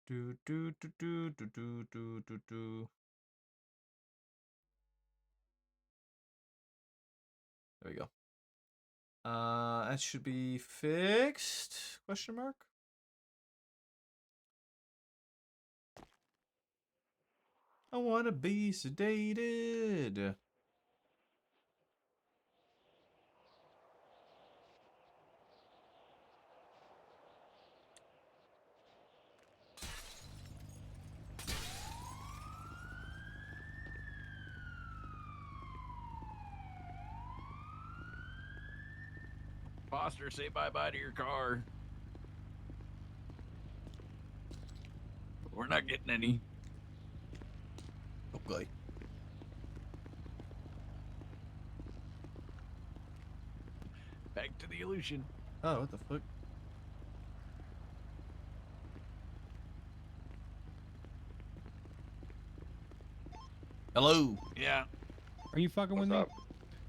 Do do do do do do do do do. There we go. That should be fixed? Question mark? I wanna be sedated. Foster, say bye-bye to your car. We're not getting any. Okay. Back to the illusion. Oh, what the fuck? Hello. Yeah. Are you fucking with me?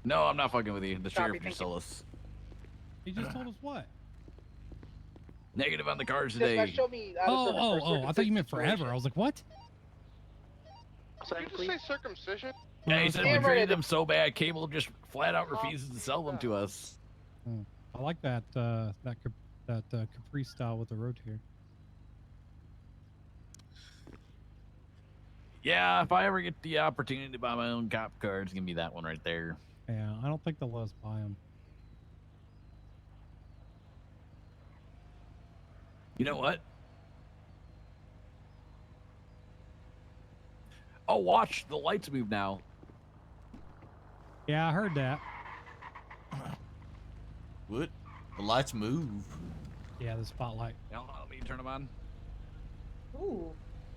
No, I'm not fucking with you. The Copy, sheriff thank just told us. He just told us what? Negative on the cars Dispatch, today. show me out of service for Oh! I thought you meant circumcision forever. I was like, what? Did you just say circumcision? Yeah, he said we Camera treated to- them so bad, Cable just flat out refuses to sell them to us. I like that Capri style with the rotator. Yeah, if I ever get the opportunity to buy my own cop car, it's gonna be that one right there. Yeah, I don't think they'll let us buy them. You know what? Oh, watch the lights move now. Yeah, I heard that. What? The lights move. Yeah, the spotlight. Hold on, let me turn them on. Ooh.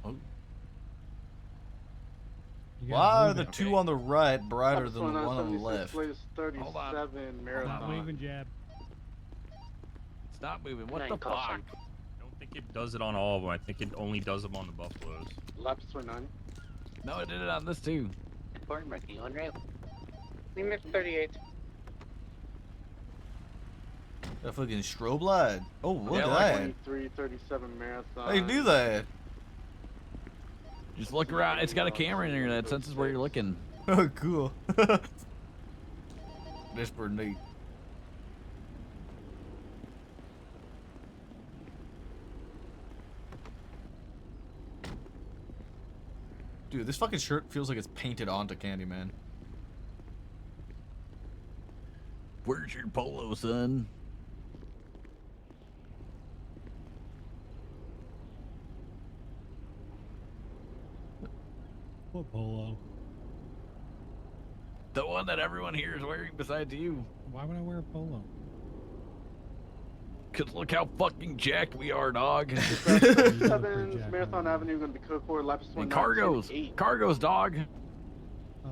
Oh. You Why gotta are move the it. two on the right brighter than the one on the left? Latest Hold on. 37 Stop marathon. moving, Jab. Stop moving. What Nine the call fuck? sign. I don't think it does it on all of them. I think it only does them on the buffaloes. Laps for none. No, I did it on this too. Important, Ricky, on route. We missed 38. A fucking strobe light. Oh, look Yeah, at like that. 23:37 marathon. How you do that? Just look around. It's got a camera in there that senses where you're looking. Oh, cool. That's pretty neat. Dude, this fucking shirt feels like it's painted onto Candyman. Where's your polo, son? What polo? The one that everyone here is wearing besides you. Why would I wear a polo? Cause look how fucking jacked we are, dog. Sevens, Marathon Avenue, going to be code 4, Lapis 1. And cargos, dog. Oh.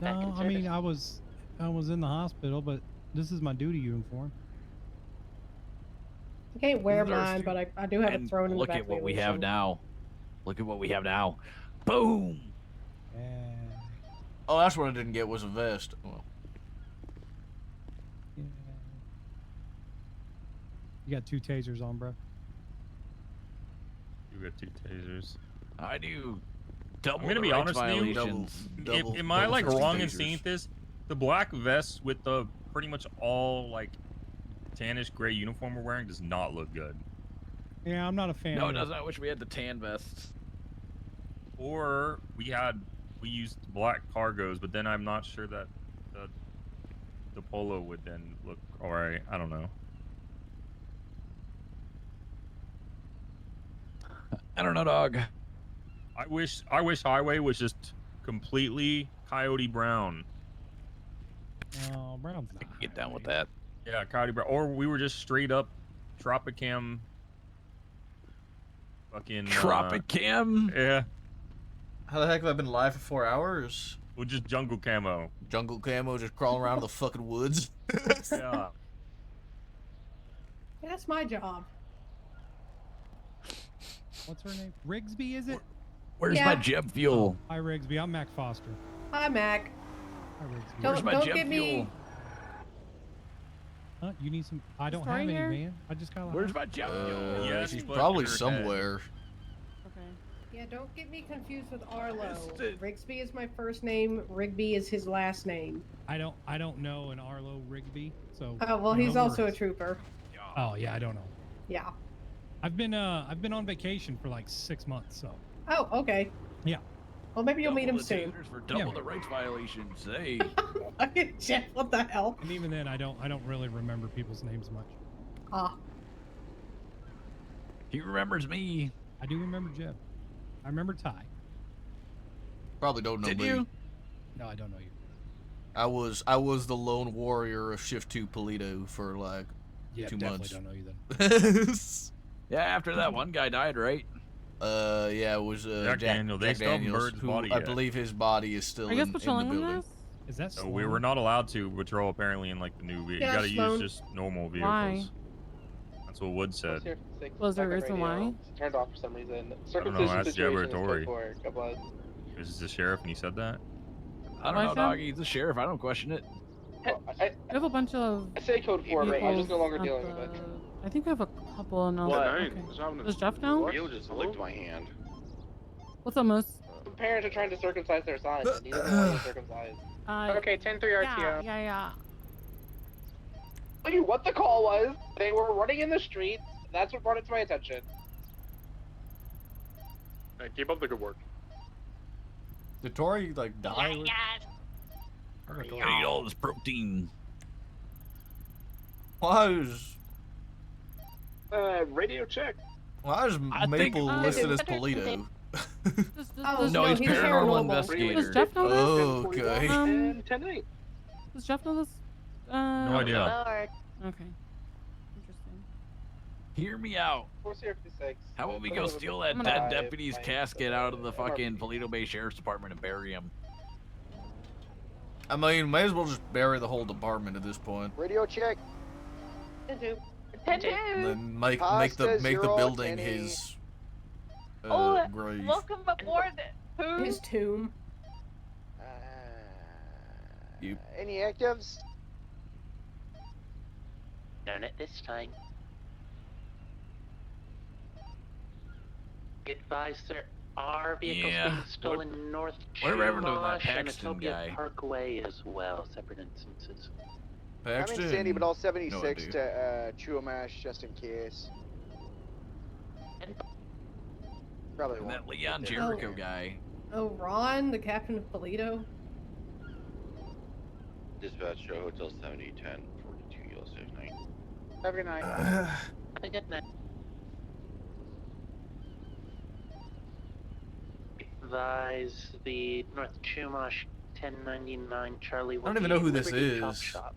No, I mean I was in the hospital, but this is my duty uniform. I can't wear mine, but I do have it And thrown in the look back at of what the we have Elysium. now. Look at what we have now. Boom. Oh, that's what I didn't get was a vest. Well, Yeah. You got 2 tasers on, bro. You got 2 tasers. I do. Double I'm gonna be honest with you. Am I like wrong in seeing this? The black vest with the pretty much all like tannish gray uniform we're wearing does not look good. Yeah, I'm not a fan. No, it of doesn't. I wish we had the tan vests. Or we used black cargos, but then I'm not sure that the polo would then look alright. I don't know. I don't know, dog. I wish Highway was just completely coyote brown. Oh, brown's not. Get down with that. Yeah, coyote brown. Or we were just straight up Tropicam. Fucking Tropicam. Yeah. how the heck have I been live for 4 hours? Well, just jungle camo. Jungle camo, just crawling around the fucking woods. Yeah. That's my job. What's her name? Rigsby, is it? Where's my jet fuel? Hi, Rigsby. I'm Mac Foster. Hi, Mac. Hi, Rigsby. Don't, Where's my don't jet give fuel? me. Huh? You need some? I don't have any, man. I just got. Where's my jet fuel? Yeah, she's probably somewhere. Okay. Yeah, don't get me confused with Arlo. Rigsby is my first name. Rigby is his last name. I don't know an Arlo Rigsby, so. Oh well, he's also a trooper. Oh yeah, I don't know. Yeah. I've been on vacation for like 6 months, so. Oh, okay. Yeah. Well, maybe you'll meet him Double the soon. tasers for double the rights violations. Hey. Fucking Jeff, what the hell? And even then, I don't really remember people's names much. Ah. He remembers me. I do remember Jeb. I remember Ty. Probably don't know Did me. you? No, I don't know you. I was the lone warrior of Shift 2 Polito for like Yeah, 2 definitely months. don't know you then. Yeah, after that one guy died, right? Yeah, it was Jack Daniel. They Jack still haven't Daniels, buried his who body I yet. believe his body is still Are you guys in the patrolling on building. this? Is that So we were not allowed to patrol apparently in like the new vehicle. Yeah, You gotta Sloan. use just normal vehicles. Why? That's what Wood said. Here for 6, Was there a backup reason radio. why? It's turned off for some reason. don't know, Circumcision ask situation Jabber is Tory. code 4. God bless. This is the sheriff and he said that? I don't Why know, is that? dog. He's the sheriff. I don't question it. Oh, I We have a bunch of. I say code 4, but I'm just no longer vehicles dealing at with it. the- I think we have a couple now. What? Okay. Does Jeff know? Rio just licked my hand. What's the most? Some parents are trying to circumcise their sons, and neither one is circumcised. Okay, 10-3 Yeah, yeah. Tell you what the call was. They were running in the street. That's what brought it to my attention. Hey, keep up the good work. Did Tori like die? I eat all this protein. Why is Radio check. I think- Maple listed as Polito? Oh, No, he's he's paranormal paranormal. investigator. Does Jeff know this? Okay. And 10-8. Does Jeff know this? No idea. Okay. Interesting. Hear me out. 4056. How about we go steal that dead deputy's casket out of the fucking Polito Bay Sheriff's Department and bury him? I mean, may as well just bury the whole department at this point, Radio check. 10-2. and then make the Pasta, zero, building Kenny. his grave. Welcome aboard. Who? His tomb. You. Any actives? None at this time. Advise there are vehicles Yeah. being stolen north Whatever happened to that Chumash and Paxton Utopia guy? Parkway as well, separate instances. Paxton? I'm in Sandy, but all No 76 idea. to Chumash just in case. Probably And won't. that Leon get there. Jericho guy. Oh, Ron, the captain of Polito. Dispatch show Hotel 7010, 42 Yellow 69. Have a good night. Have a good night. advise the North Chumash 1099 Charlie will I don't even be know who this Liberty Chop is. Shop.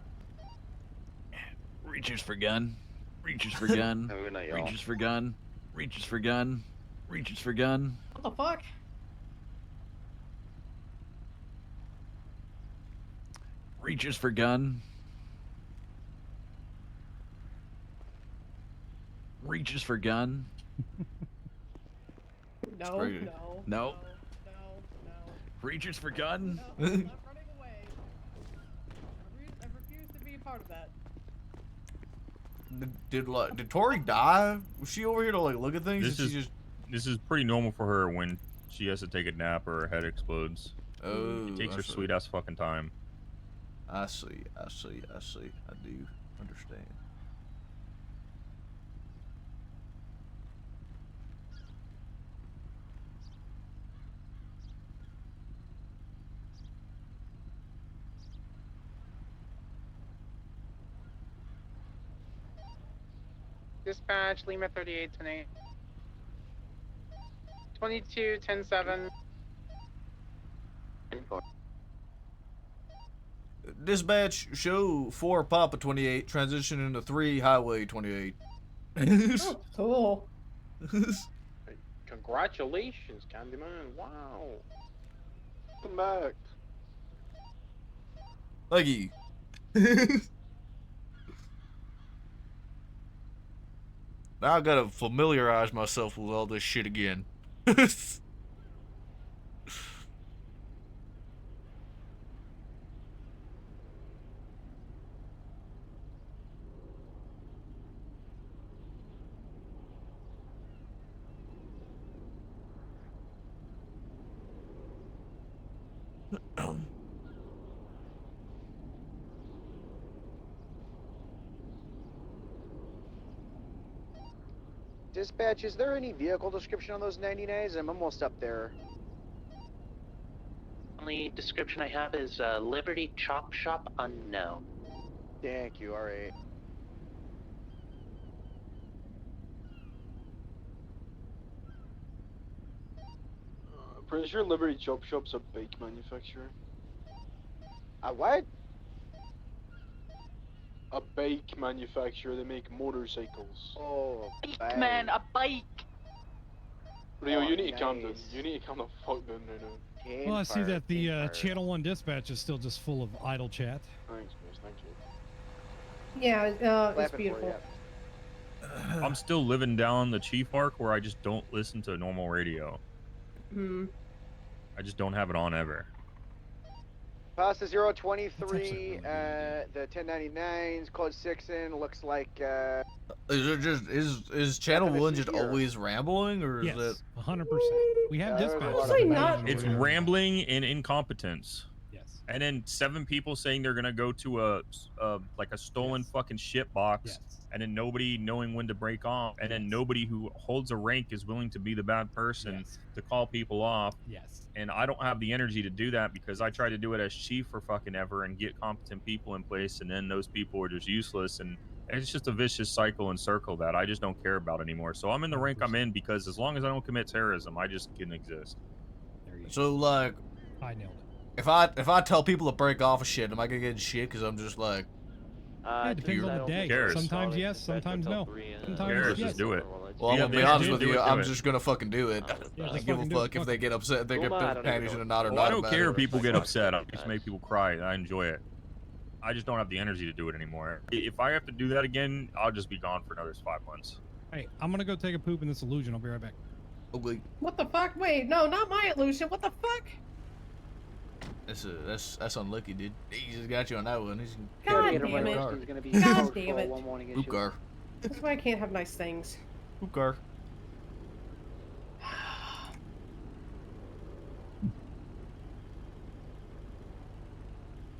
Reaches for gun. Reaches for gun. Have a good night, y'all. Reaches for gun. Reaches for gun. Reaches for gun. What the fuck? Reaches for gun. Reaches for gun. No, pretty- no, No. no, no. Reaches for gun. No, I'm not running away. I refuse to be a part of that. Did Tori die? Was she over here to like look at things? This and is she just this is pretty normal for her when she has to take a nap or her head explodes. oh, It takes I her see. sweet ass fucking time. I see. I do understand. Dispatch, Lima 38 tonight. 22, 10 7. Dispatch, show 4 Papa 28, transition into 3 Highway 28. Oh, cool. Congratulations, Candyman. Wow. Come back. Thank you. Now I gotta familiarize myself with all this shit again. Dispatch, is there any vehicle description on those 99s? I'm almost up there. Only description I have is Liberty Chop Shop unknown. Thank you, alright. Pretty sure Liberty Chop Shop's a bike manufacturer. A what? A bike manufacturer. They make motorcycles. Oh, Bike, man, a bike. Rio, Oh, you need to calm down. nice. You need to calm the fuck down right now. Well, I see that the Channel 1 dispatch is still just full of idle chat. Thanks, miss. Thank you. Yeah, it's Clapping for beautiful. ya. I'm still living down the Chief arc where I just don't listen to normal radio. Hmm. I just don't have it on ever. Pasta That's actually 023, really the 1099s, code 6 in, looks like, Is it just is Channel Nothing to 1 see just here. always rambling, or is Yes, that 100%. We have There's a dispatch. lot of Actually not. It's rambling and incompetence. Yes. And then 7 people saying they're gonna go to a like a stolen Yes. fucking shit box, Yes. and then nobody knowing when to break off, and then Yes. nobody who holds a rank is willing to be the bad person Yes. to call people off. Yes. And I don't have the energy to do that because I tried to do it as chief for fucking ever and get competent people in place, and then those people are just useless, and it's just a vicious cycle and circle that I just don't care about anymore. So I'm in the rank I'm in because as long as I don't commit terrorism, I just can exist. There you go. so like I nailed it. if I tell people to break off of shit, am I gonna get in shit because I'm just like Yeah, it depends on the day. cares? Sometimes yes, sometimes no. Sometimes Cares, yes. just do it. well, I'm Yeah, gonna be they honest do with do you, it, do I'm it. just gonna fucking do it. Yeah, I just give a fucking do it. fuck if they get upset, if they get Well, I don't panties even in a know. knot or Well, I not don't about care it. if people get upset. I just make people cry. I enjoy it. I just don't have the energy to do it anymore. If I have to do that again, I'll just be gone for another 5 months. Hey, I'm gonna go take a poop in this illusion. I'll be right back. Okay. What the fuck? Wait, no, not my illusion. What the fuck? That's unlucky, dude. He just got you on that one. He's God Gator damn it. Violation's gonna be God code damn for it. one morning Oop issue. car. That's why I can't have nice things. Oop car.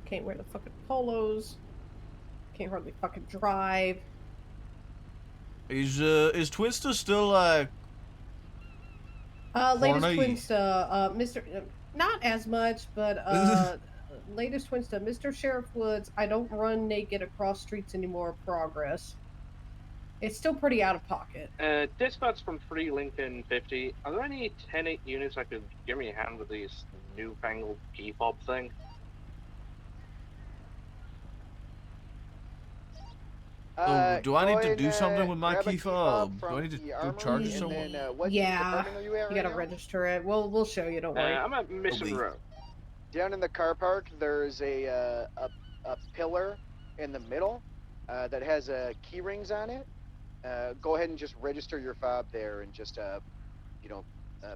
Can't wear the fucking polos. Can't hardly fucking drive. Is Twista still like Latest Horny. Twinsta, Mr. Not as much, but latest Twinsta, Mr. Sheriff Woods. I don't run naked across streets anymore. Progress. It's still pretty out of pocket. Dispatch from Free Lincoln 50. Are there any 10-8 units that could give me a hand with this newfangled key fob thing? So, do I go need to and, do something with my grab a key fob fob? Do I from need to the go armory, charge and someone? then, what Yeah, department are you at you right gotta now? register it. We'll show you. Don't worry. I'm at Mission Oblique. Road. Down in the car park, there's a pillar in the middle that has key rings on it. Go ahead and just register your fob there, and just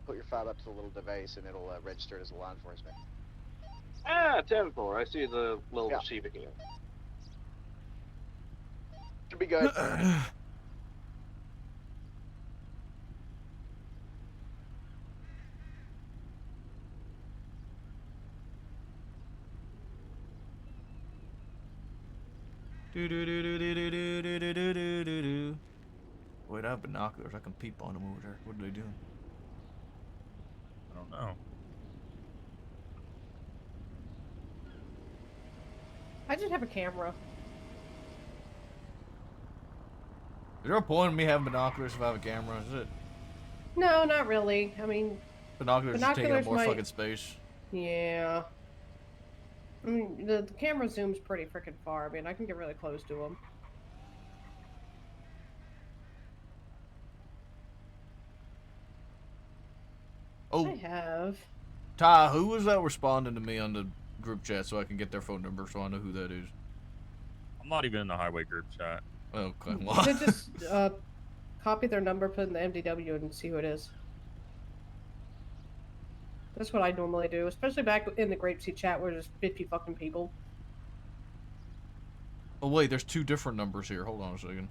put your fob up to the little device, and it'll register it as a law enforcement. Ah, 10-4. I see the little Yeah. receiver here. Should be good. Wait, I have binoculars. I can peep on them over there. What are they doing? I don't know. I just have a camera. Is there a point in me having binoculars if I have a camera? Is it? No, not really. I mean, Binoculars just taking up more might- fucking space. Yeah. I mean, the camera zooms pretty freaking far. I mean, I can get really close to them. Oh, I have. Ty, who was that responding to me on the group chat so I can get their phone number so I know who that is? I'm not even in the highway group chat. Okay, You well. could just copy their number, put in the MDW, and see who it is. That's what I normally do, especially back in the Grapeseed chat where there's 50 fucking people. Oh wait, there's two different numbers here. Hold on a second.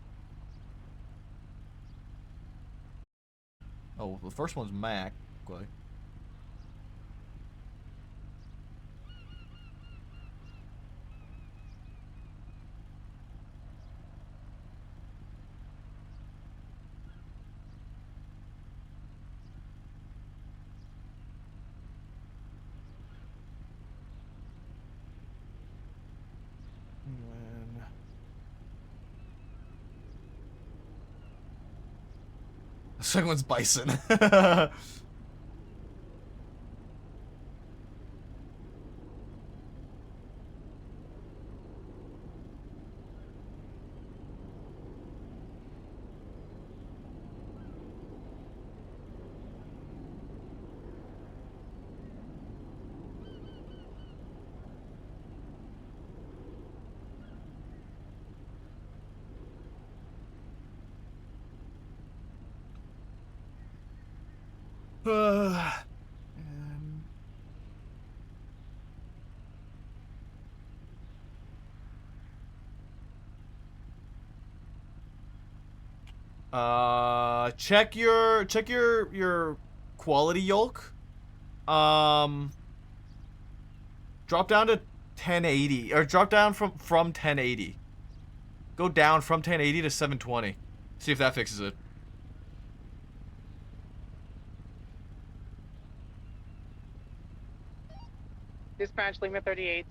Oh, the first one's Mac. Okay. The second one's Bison. Check your quality yolk. Drop down to 1080 or drop down from 1080. Go down from 1080 to 720. See if that fixes it. Dispatch Lima 38.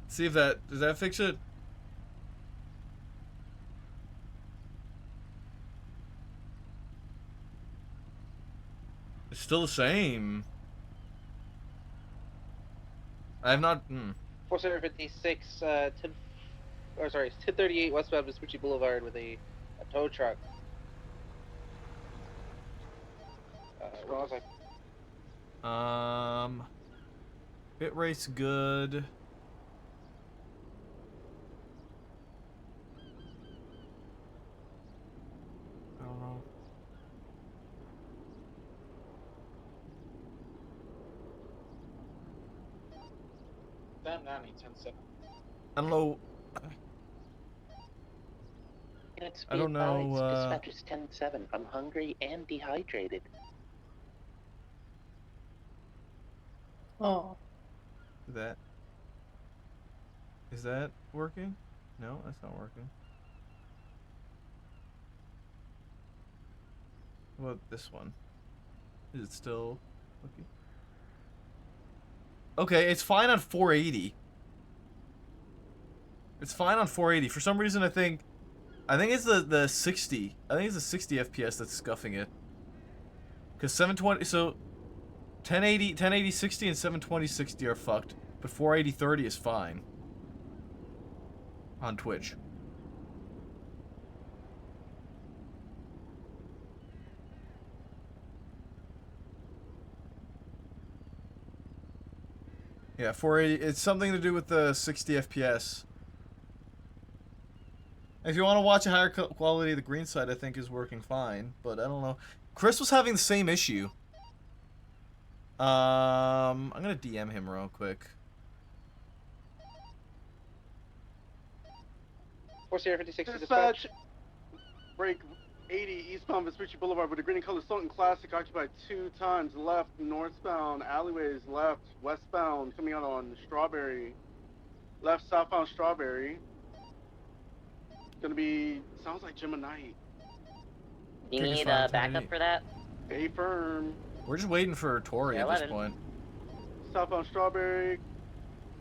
See if that does that fix it? It's still the same. I have not. 4756, 1038 westbound Vespucci Boulevard with a tow truck. What was I? Bit rate's good. I don't know. Damn, 10-7. I don't know. I don't know. Dispatch is 10-7. I'm hungry and dehydrated. Oh. That. Is that working? No, that's not working. What about this one? Is it still okay? Okay, it's fine on 480. It's fine on 480. For some reason, I think it's the 60. I think it's the 60 FPS that's scuffing it. Cause 720, so 1080 60 and 720 60 are fucked, but 480 30 is fine on Twitch. Yeah, 480. It's something to do with the 60 FPS. If you want to watch a higher quality, the green side I think is working fine, but I don't know. Chris was having the same issue. I'm gonna DM him real quick. Sierra 56 Dispatch. Break 80 eastbound Vespucci Boulevard with a green and color Sultan Classic occupied 2 times. Left, northbound, alleyways left, westbound, coming out on Strawberry. Left, southbound Strawberry. Gonna be, sounds like Gemini. You need backup for that? A firm. We're just waiting for Tori at this 11. point. Southbound Strawberry,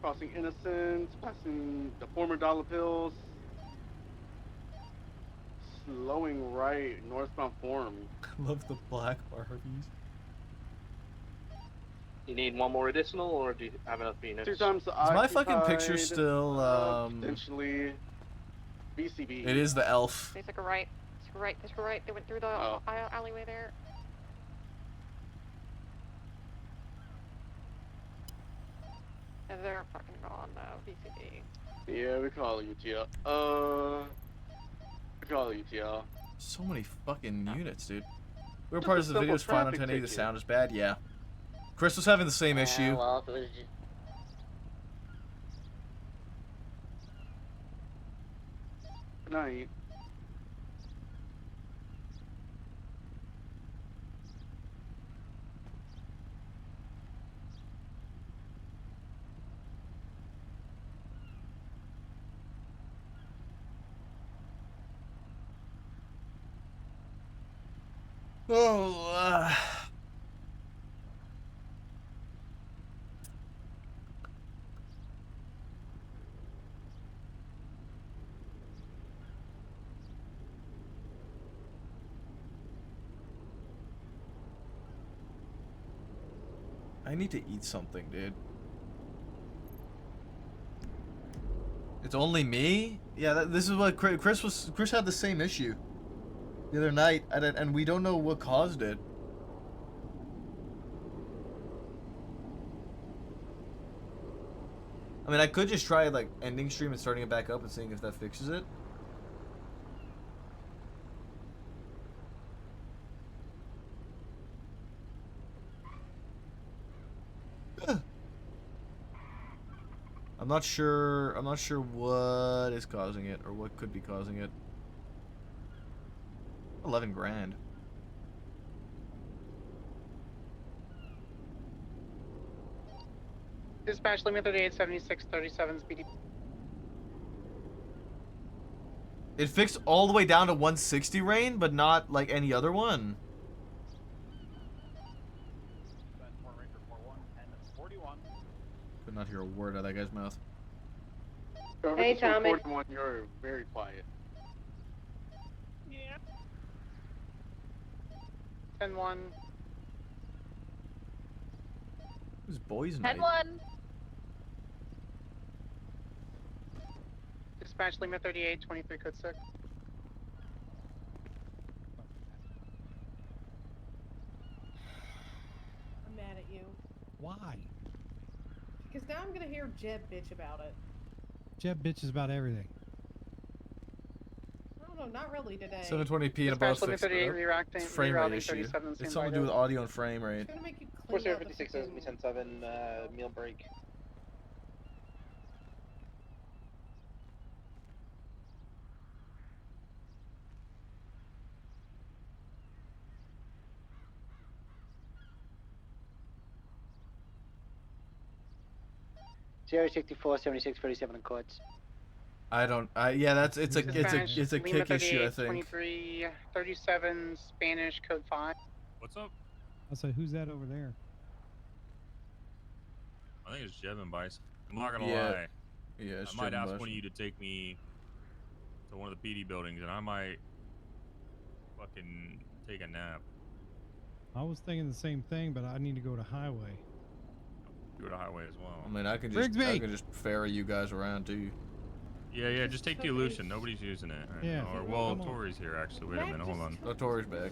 crossing Innocence, passing the former Dollar Pills. Slowing right, northbound Forum. Love the black Barbies. You need one more additional, or do you have enough units? 2 times Is my fucking picture occupied, still, potentially BCB. It is the elf. They took a right. Took a right. They took a right. They went through the alleyway there. And they're fucking gone now, VCD. Yeah, we call it UTL. We call it UTL. So many fucking units, dude. We were part of the videos fine on 1080, the sound is bad, yeah. Chris was having the same issue. Well, if it was just... Good night. Oh, I need to eat something, dude. It's only me? Yeah, this is what Chris had the same issue the other night, and we don't know what caused it. I mean, I could just try like ending stream and starting it back up and seeing if that fixes it. I'm not sure what is causing it or what could be causing it. 11 grand. Dispatch limit 38, 76, 37 speedy. It fixed all the way down to 160 rain, but not like any other one. Could not hear a word out of that guy's mouth. Hey, Tommy. 41, you're very quiet. Yeah. 10-1. Who's boys night? 10-1. Dispatch limit 38, 23 code 6. I'm mad at you. Why? Because now I'm gonna hear Jeb bitch about it. Jeb bitches about everything. I don't know, not really today. 720p and above Dispatch limit 38, it's frame rate issue. It's something to do with audio and frame rate. It's gonna make you clean out the 56 says me 10-7, meal break. 064, 76, 37 in courts. I don't. Yeah, it's a Spanish, it's a Lima kick issue. I 38, think. 23, 37, Spanish, code 5. What's up? I say, who's that over there? I think it's Jeb and Bison. I'm not gonna Yeah. lie. Yeah, it's I might Jeb and ask Bison. one of you to take me to one of the PD buildings, and I might fucking take a nap. I was thinking the same thing, but I need to go to highway. Go to highway as well. I mean, I can Rigsby! just ferry you guys around too. Yeah, just take the illusion. Nobody's using it. Right Yeah. now. Or, well, Tori's here actually. Wait a minute, hold on. Oh, Tori's back.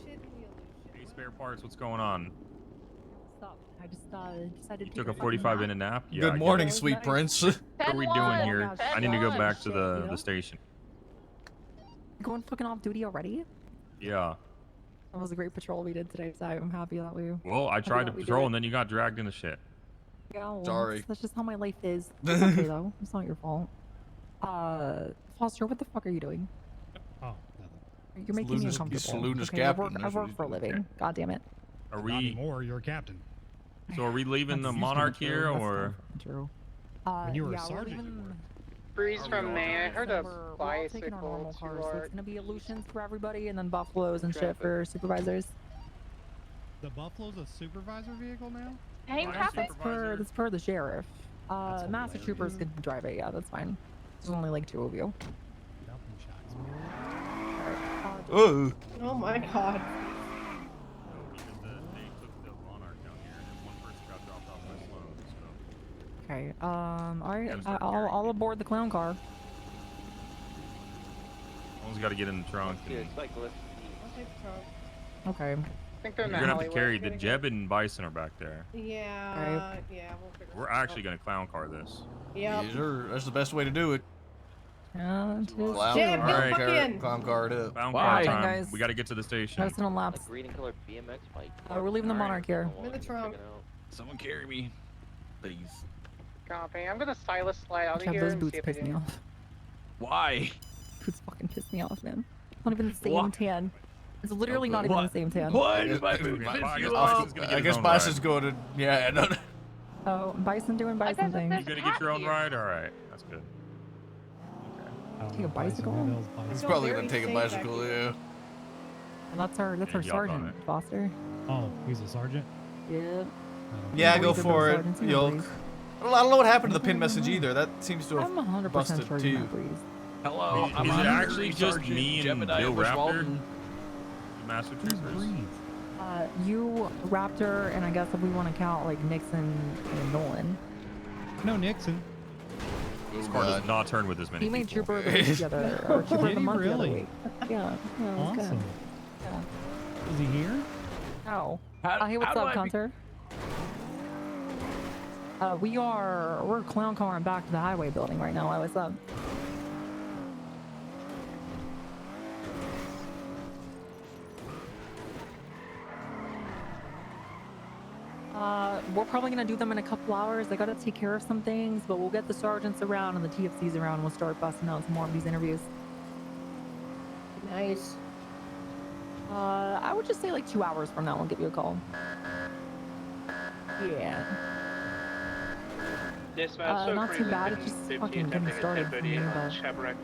Hey, spare parts, what's going on? Stop. I just decided to Took take a 45-minute nap? Yeah, I Good get morning, it. sweet prince. What are we doing here? Oh, gosh. I need to go back to Shit, the you know? station. Going fucking off duty already? Yeah. That was a great patrol we did today, so I'm happy that we. Well, I happy tried to that we did patrol it. and then you got dragged into shit. Yeah, well, Sorry. That's just how my life is. It's okay though. It's not your fault. Foster, what the fuck are you doing? Oh, You're making me He's uncomfortable. saloon as Okay, captain, I that's what work he's for a doing. living. God damn it. Are Not we? anymore, you're a captain. So are we leaving the That's Monarch true, here, that's or? True. When you were a yeah, we're sergeant, you leaving. Breeze Are we from all May. I heard a We're all taking our normal bicycle cars, to so our it's gonna be illusions for everybody, and then buffaloes and shit for supervisors. The Buffalo's a supervisor vehicle now? Hey, Fire Captain. supervisor? That's per the sheriff. That's Master Troopers can drive it. Yeah, that's fine. There's only like 2 of you. Nothing shocks me. Oh. Oh my god. No, because they took the Monarch down here, and one person got dropped off by Sloan. So Okay. All right. Yeah, start I'll aboard the clown car. someone's got to get in the trunk. And Okay. I think they're in you're the gonna have to alleyway. carry the Jeb and Bison are back there. Yeah, yeah, we'll figure We're something out. actually gonna clown car this. Yep. Yes, sir. That's the best way to do it. Yeah, it is. Clown, Jeb, get the fuck in. clown car it up. Clown Why? car Hey, time. guys. We got to get to the station. Medicine on laps. A green and colored BMX bike. We're leaving the Monarch here. I'm in the trunk. Someone carry me, please. Copy. I'm gonna stylus slide out of Jeff, here those and boots see if they piss me do. off. Why? Boots fucking piss me off, man. Not even the same What? tan. It's literally not even What? the same tan. What? guess- My boot I piss guess you Bison's off. gonna get I his guess own Bison's ride. going to. Yeah, no. Oh, Bison doing Bison things. You gonna get your own ride? All right, that's good. I don't Take a know, Bison, bicycle? who knows He's Bison? probably very going to take a safe bicycle, back yeah. And that's our Yeah, y'all sergeant, done it. Foster. Oh, he's a sergeant? Yeah. I don't Yeah, know. go Boys are for those it, sergeants in the Yolk. breeze. I don't know what happened to the pin message either. That seems to I'm have 100% busted sure too. you're not breeze. Hello, Is- I'm is it Honorary actually just Sergeant me and Jebediah Bill Bush Raptor? Walton. The Master Who's Troopers. Breeze? You, Raptor, and I guess if we want to count like Nixon and Nolan. No, Nixon. This car does not turn with this many He made people. Trooper of the Week the other, or Trooper of Did the he Month the other really? week. Yeah, it was good. Awesome. Yeah. Is he here? Oh. How- Hey, what's how do up, I be- Hunter? We're clown carring back to the highway building right now. What's up? We're probably gonna do them in a couple hours. I gotta take care of some things, but we'll get the sergeants around and the TFCs around. And we'll start busting out some more of these interviews. Nice. I would just say like 2 hours from now, I'll give you a call. Yeah. Dispatch, Not too bad. It's just fucking getting started for me, but yeah. Not too bad.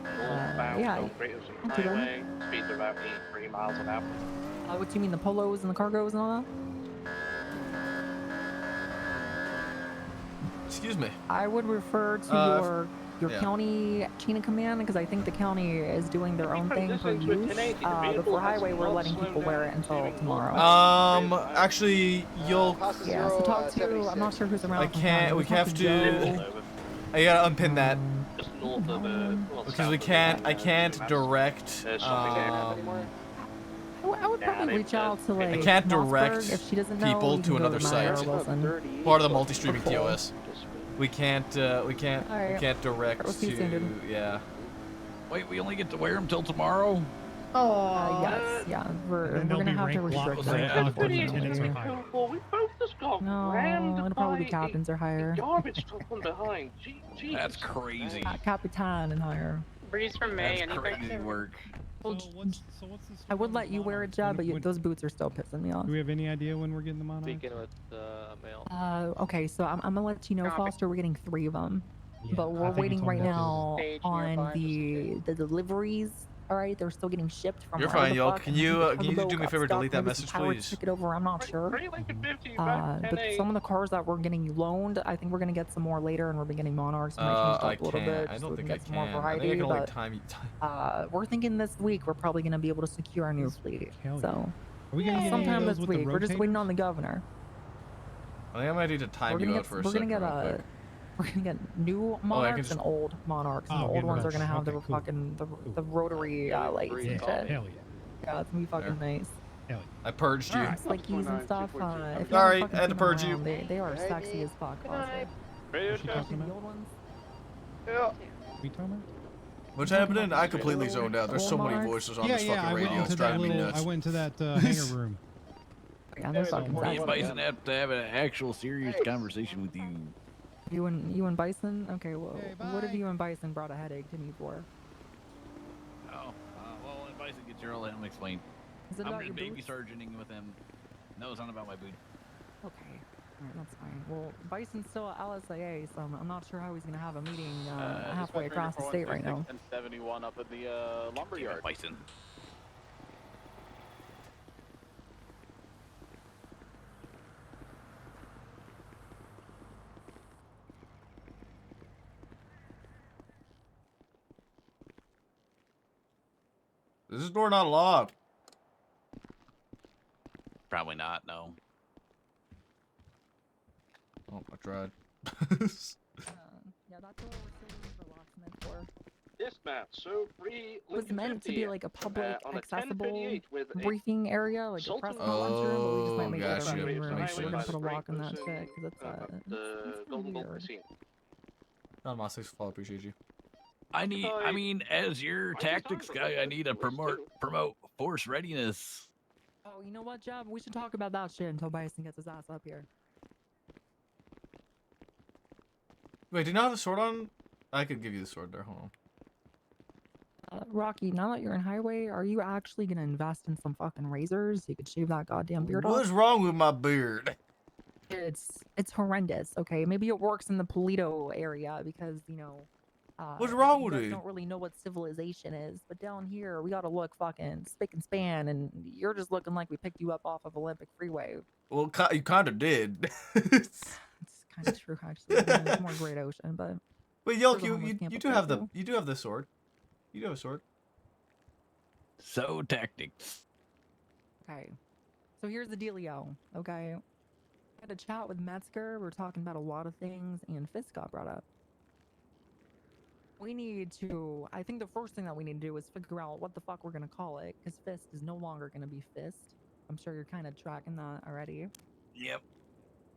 Highway. Speeds are about 83 miles an hour. What do you mean, the polos and the cargos and all that? Excuse me. I would refer to your yeah. county chain of command because I think the county is doing their own thing for distance with use. 1080, the But vehicle for has highway, we're not letting slowed people wear it down, until receiving tomorrow. Actually, you'll. Yeah, so talk to. I'm not sure who's around. I from can't. county. We Talk have to. Joe. I gotta unpin that Just north of because we can't. I can't direct. I would probably reach out to like. I can't Mossberg. direct if she doesn't know, people you to can go another Meyer site. or Wilson. Part of the multi-streaming Or Cole. TOS. We can't. We can't. We Alright. can't direct We'll see you soon, to. dude. Yeah. Wait, we only get to wear them till tomorrow? Oh. Yes, yeah. We're And they'll gonna be have to rank restrict blocked them. by lieutenants or higher. We both just got No, rammed it'll probably be by captains or higher. garbage truck from behind. Jeez. That's crazy. Capitan and higher. Breeze from May. That's Anything? crazy work. So what's this? I would let you wear a job, but those boots are still pissing me off. Do we have any idea when we're getting the Monarch? Speaking with Mail. Okay, so I'm gonna let you know, Copy. Foster. We're getting 3 of them. but we're I think waiting you told right me that the other now day. on the deliveries. All right, they're still getting shipped from You're wherever fine, the yo. fuck, Can and I think you the can you cargo do me a got favor? stuck. Delete that Maybe some message, pirates please. took it over. I'm not sure. Pretty Lincoln 50, back But 10-8. some of the cars that we're getting loaned, I think we're gonna get some more later, and we're beginning Monarchs. We're gonna change it I up a little can't. bit, I just so don't we can think I get some more can. I think I variety. can only But time you. we're thinking this week we're probably gonna be able to secure our new fleet. Hell yeah. So Are we gonna get any of sometime those this with the week. We're just waiting rotators? on the governor. I think I might need to time you out for a We're gonna second, get real quick. we're gonna get new Oh, I can Monarchs just. and old Monarchs, and Oh, the old getting ones rid are of gonna have okay, the cool. fucking the rotary lights and shit. Hell yeah. Yeah, it's gonna be fucking nice. Hell I purged you. Slickies and stuff. If you haven't Sorry, fucking I had to seen them purge you. around, they are sexy as fuck, honestly. What's she talking The about? old ones. Yeah. We talking about? What's happening? I completely zoned out. There's Old so many Monarchs? voices on Yeah, this yeah. fucking I went radio. It's into that driving me little. nuts. I went to that hangar room. Yeah, they're fucking Me and sexy. Bison have to have an actual serious conversation with you. You and Bison? Okay, well, what have you and Bison brought a headache to me for? Oh, well, when Bison gets here, I'll let him explain. Is it I'm about just your baby boots? sergeanting with him. No, it's not about my boot. Okay, alright, that's fine. Well, Bison's still at LSAA, so I'm not sure how he's gonna have a meeting halfway across the state right now. And 71 up at the lumber yard. Bison. Is this door not locked? Probably not, no. Oh, I tried. Yeah, that's what we're still looking for locksmith for. Dispatch, so free It was Lincoln meant to 50, be like a public, on a accessible 1058 with a briefing area, like a press conference room, but we just might make it gotcha. a meeting room. Makes So we're gonna sense. put a lock on that shit, because it's the Golden Bolt weird. Casino. John Moss, thanks for following. Appreciate you. I mean, as your tactics guy, I need to promote force readiness. Oh, you know what, Jeb? We should talk about that shit until Bison gets his ass up here. Wait, do you not have the sword on? I could give you the sword there. Hold on. Rocky, now that you're in highway, are you actually gonna invest in some fucking razors so you could shave that goddamn beard off? What's wrong with my beard? It's horrendous. Okay, maybe it works in the Polito area because you know. What's wrong with you guys it? don't really know what civilization is, but down here we gotta look fucking spick and span, and you're just looking like we picked you up off of Olympic Freeway. Well, you kind of did. It's kind of true, actually. It's more Great Ocean, but. Wait, Yelk, there's a you homeless camp you up do there, have too. you do have the sword. You do have a sword. So tactics. Okay, so here's the dealio. Okay, I had a chat with Metzger. We were talking about a lot of things, and Fist got brought up. We need to. I think the first thing that we need to do is figure out what the fuck we're gonna call it, because Fist is no longer gonna be Fist. I'm sure you're kind of tracking that already. Yep.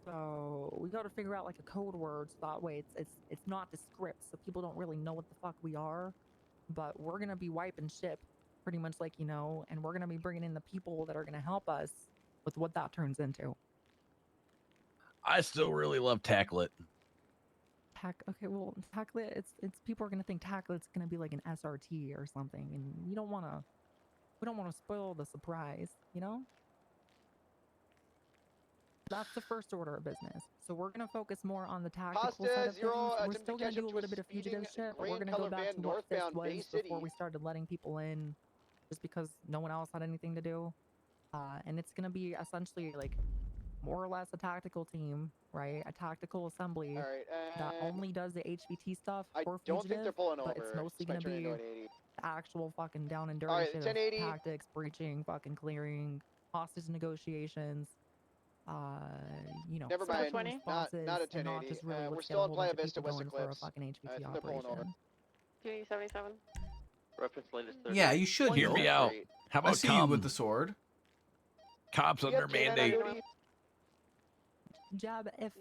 So we got to figure out like a code word, so that way it's not the script, so people don't really know what the fuck we are. But we're gonna be wiping ship, pretty much like you know, and we're gonna be bringing in the people that are gonna help us with what that turns into. I still really love Tacklet. Okay, well, Tacklet, it's people are gonna think Tacklet's gonna be like an SRT or something, and we don't wanna spoil the surprise, you know. That's the first order of business. So we're gonna focus more on the tactical side of things. We're still gonna do a little bit of fugitive shit, but we're gonna go back to what Fist was before we started letting people in, just because no one else had anything to do. And it's gonna be essentially like more or less a tactical team, right? A tactical assembly that only does the HVT stuff for Don't think they're fugitive, pulling but it's over. mostly This might gonna turn be into an 80. the actual fucking down and dirty Alright, shit 1080. of tactics, breaching, fucking clearing, hostage negotiations. You know, Never mind. Not a responses, and not 1080. just really We're let's still get a in whole Playa bunch of Vista, people West going for a Eclipse. fucking HVT I think they're pulling over. operation. 277. Reference latest 30. Yeah, you should Hear me out. How I about see you with the sword. cops under mandate? Jab, if